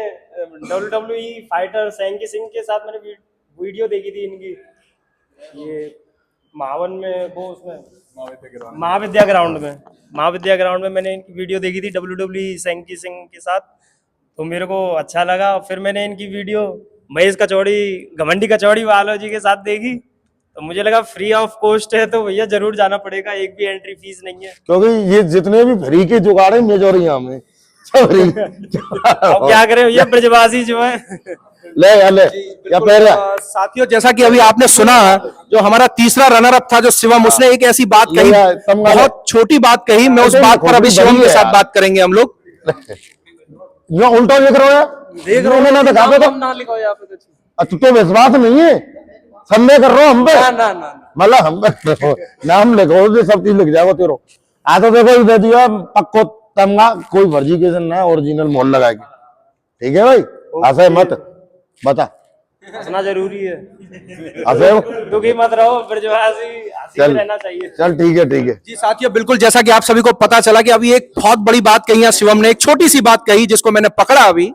WWE फाइटर सैंकी सिंह के साथ मैंने वीडियो देखी थी इनकी, ये महावन में, वो उसमें महाविद्या ग्राउंड में मैंने इनकी वीडियो देखी थी WWE सैंकी सिंह के साथ। तो मेरे को अच्छा लगा, फिर मैंने इनकी वीडियो महेश कचौड़ी घमंडी कचौड़ी वालों जी के साथ देखी, तो मुझे लगा फ्री ऑफ कॉस्ट है तो भैया जरूर जाना पड़ेगा, एक भी एंट्री फीस नहीं है। क्योंकि ये जितने भी फ्री के जुगाड़े मेजोरिया में सब फ्री। अब क्या करें भैया, ब्रजवासी जो है। ले या पहले साथियों, जैसा कि अभी आपने सुना, जो हमारा तीसरा रनर अप था जो शिवम, उसने एक ऐसी बात कही, बहुत छोटी बात कही। मैं उस बात पर अभी शिवम के साथ बात करेंगे हम लोग। जो उल्टा देख रहे हो, देख रहा हूँ ना दिखा पे तो ना लिखो यहाँ पे कुछ। अच्छा तो विश्वास नहीं है, संदेह कर रहे हो हम पे, ना मतलब हम पे नाम लिखो तो सब चीज लिख जाएगा तेरो। आ तो देखो दे दिया पक्को तमगा, कोई फर्जी केस ना, ओरिजिनल मोल लगा के, ठीक है भाई। ऐसे मत बता, हंसना जरूरी है, ऐसे दुखी मत रहो, ब्रजवासी हंसी में रहना चाहिए। चल ठीक है ठीक है। जी साथियों, बिल्कुल जैसा कि आप सभी को पता चला कि अभी एक बहुत बड़ी बात कही है शिवम ने, एक छोटी सी बात कही जिसको मैंने पकड़ा। अभी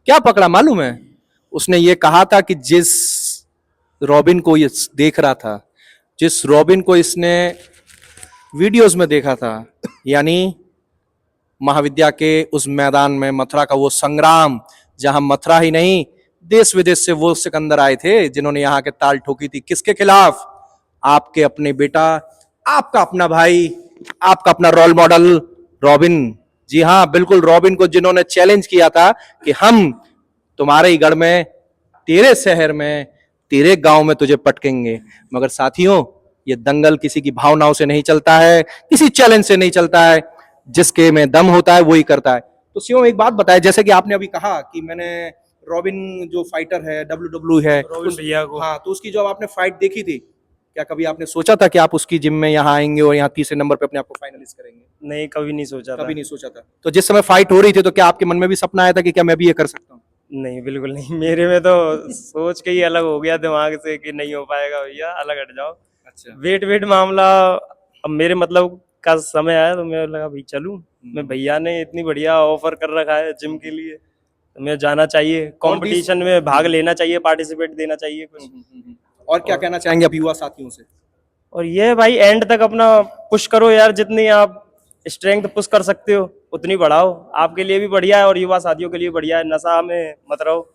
क्या पकड़ा मालूम है? उसने ये कहा था कि जिस रॉबिन को ये देख रहा था, जिस रॉबिन को इसने वीडियोस में देखा था, यानी महाविद्या के उस मैदान में, मथुरा का वो संग्राम, जहां मथुरा ही नहीं देश विदेश से वो सिकंदर आए थे जिन्होंने यहाँ के ताल ठोकी थी। किसके खिलाफ? आपके अपने बेटा, आपका अपना भाई, आपका अपना रोल मॉडल रॉबिन। जी हाँ, बिल्कुल रॉबिन को जिन्होंने चैलेंज किया था कि हम तुम्हारे ही गढ़ में, तेरे शहर में, तेरे गांव में तुझे पटकेंगे। मगर साथियों, ये दंगल किसी की भावनाओं से नहीं चलता है, किसी चैलेंज से नहीं चलता है, जिसके में दम होता है वही करता है। तो शिवम एक बात बताए, जैसे कि आपने अभी कहा कि मैंने रॉबिन जो फाइटर है, WWE है, रॉबिन भैया को, हाँ, तो उसकी जो आपने फाइट देखी थी, क्या कभी आपने सोचा था कि आप उसकी जिम में यहाँ आएंगे और यहाँ तीसरे नंबर पे अपने आप को फाइनलिस्ट करेंगे? नहीं कभी नहीं सोचा था। कभी नहीं सोचा था। तो जिस समय फाइट हो रही थी तो क्या आपके मन में भी सपना आया था कि क्या मैं भी ये कर सकता हूँ? नहीं बिल्कुल नहीं, मेरे में तो सोच के ही अलग हो गया दिमाग से कि नहीं हो पाएगा भैया, अलग हट जाओ। अच्छा। वेट मामला अब मेरे मतलब का समय आया तो मेरे लगा भाई चलूं, मैं भैया ने इतनी बढ़िया ऑफर कर रखा है जिम के लिए, तो मैं जाना चाहिए, कंपटीशन में भाग लेना चाहिए, पार्टिसिपेट देना चाहिए कुछ। और क्या कहना चाहेंगे अब युवा साथियों से? और ये भाई एंड तक अपना पुश करो यार, जितनी आप स्ट्रेंथ पुश कर सकते हो उतनी बढ़ाओ, आपके लिए भी बढ़िया है और युवा साथियों के लिए बढ़िया है। नशा में मत रहो।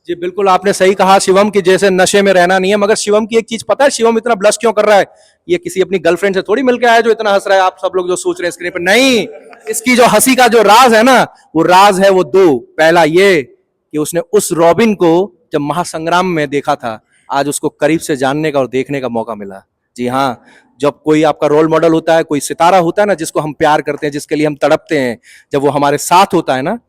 जी बिल्कुल, आपने सही कहा शिवम की, जैसे नशे में रहना नहीं है। मगर शिवम की एक चीज पता है, शिवम इतना ब्लश क्यों कर रहा है? ये किसी अपनी गर्लफ्रेंड से थोड़ी मिलकर आया जो इतना हंस रहा है। आप सब लोग जो सोच रहे हैं स्क्रीन पर, नहीं, इसकी जो हंसी का जो राज है ना, वो राज है वो दो। पहला ये कि उसने उस रॉबिन को जब महासंग्राम में देखा था, आज उसको करीब से जानने का और देखने का मौका मिला। जी हाँ, जब कोई आपका रोल मॉडल होता है, कोई सितारा होता है ना, जिसको हम प्यार करते हैं, जिसके लिए हम तड़पते हैं, जब वो हमारे साथ होता है ना,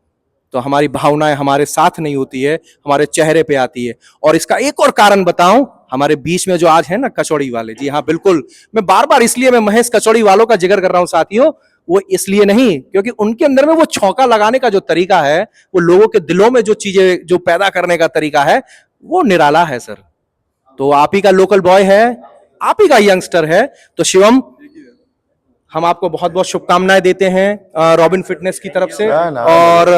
तो हमारी भावनाएं हमारे साथ नहीं होती है, हमारे चेहरे पे आती है। और इसका एक और कारण बताऊं, हमारे बीच में जो आज है ना कचौड़ी वाले, जी हाँ बिल्कुल, मैं बार बार इसलिए मैं महेश कचौड़ी वालों का जिक्र कर रहा हूं साथियों, वो इसलिए नहीं क्योंकि उनके अंदर में वो छौंका लगाने का जो तरीका है, वो लोगों के दिलों में जो चीजें जो पैदा करने का तरीका है, वो निराला है सर। तो आप ही का लोकल बॉय है, आप ही का यंगस्टर है। तो शिवम, हम आपको बहुत बहुत शुभकामनाएं देते हैं रॉबिन फिटनेस की तरफ से, और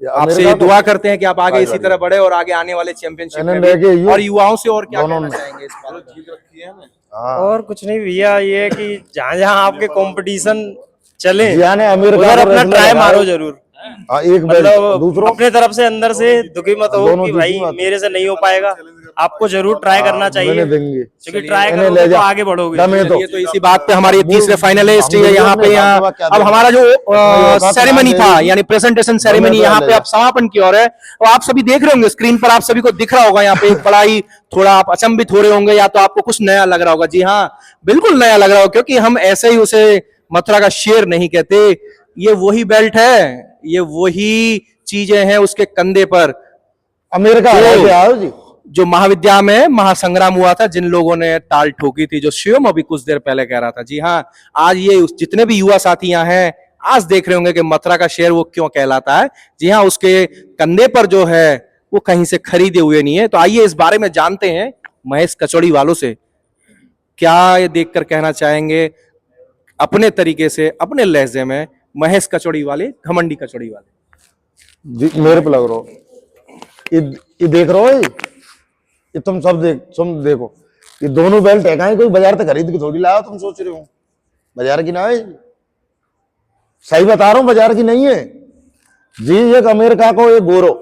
आपसे दुआ करते हैं कि आप आगे इसी तरह बढ़े और आगे आने वाले चैंपियनशिप में और युवाओं से और क्या कहना चाहेंगे इस बात पर? और कुछ नहीं भैया, ये है कि जहाँ जहाँ आपके कंपटीशन चले अमेरिका उधर अपना ट्राई मारो जरूर। एक मतलब अपने तरफ से अंदर से दुखी मत हो कि भाई मेरे से नहीं हो पाएगा, आपको जरूर ट्राई करना चाहिए, क्योंकि ट्राई करोगे तो आगे बढ़ोगे। तो इसी बात पे हमारी तीसरे फाइनलिस्ट है यहाँ पे। अब हमारा जो सेरेमनी था, यानी प्रेजेंटेशन सेरेमनी, यहाँ पे अब समापन की ओर है। और आप सभी देख रहे होंगे स्क्रीन पर, आप सभी को दिख रहा होगा यहाँ पे बड़ा ही, थोड़ा आप अचंभित हो रहे होंगे, या तो आपको कुछ नया लग रहा होगा। जी हाँ, बिल्कुल नया लग रहा होगा, क्योंकि हम ऐसे ही उसे मथुरा का शेर नहीं कहते। ये वही बेल्ट है, ये वही चीजें हैं उसके कंधे पर। अमेरिका जो महाविद्या में महासंग्राम हुआ था, जिन लोगों ने ताल ठोकी थी, जो शिवम अभी कुछ देर पहले कह रहा था। जी हाँ, आज ये जितने भी युवा साथी यहाँ हैं, आज देख रहे होंगे कि मथुरा का शेर वो क्यों कहलाता है। जी हाँ, उसके कंधे पर जो है वो कहीं से खरीदे हुए नहीं है। तो आइए इस बारे में जानते हैं महेश कचौड़ी वालों से, क्या ये देखकर कहना चाहेंगे अपने तरीके से, अपने लहजे में, महेश कचौड़ी वाले, घमंडी कचौड़ी वाले। जी मेरे पे लग रहा हो, ये देख रहे हो, ये तुम देखो, ये दोनों बेल्ट है, कहीं कोई बाजार से खरीद के थोड़ी लाया, तुम सोच रहे हो बाजार की ना है। सही बता रहा हूं, बाजार की नहीं है जी। एक अमेरिका को एक गोरो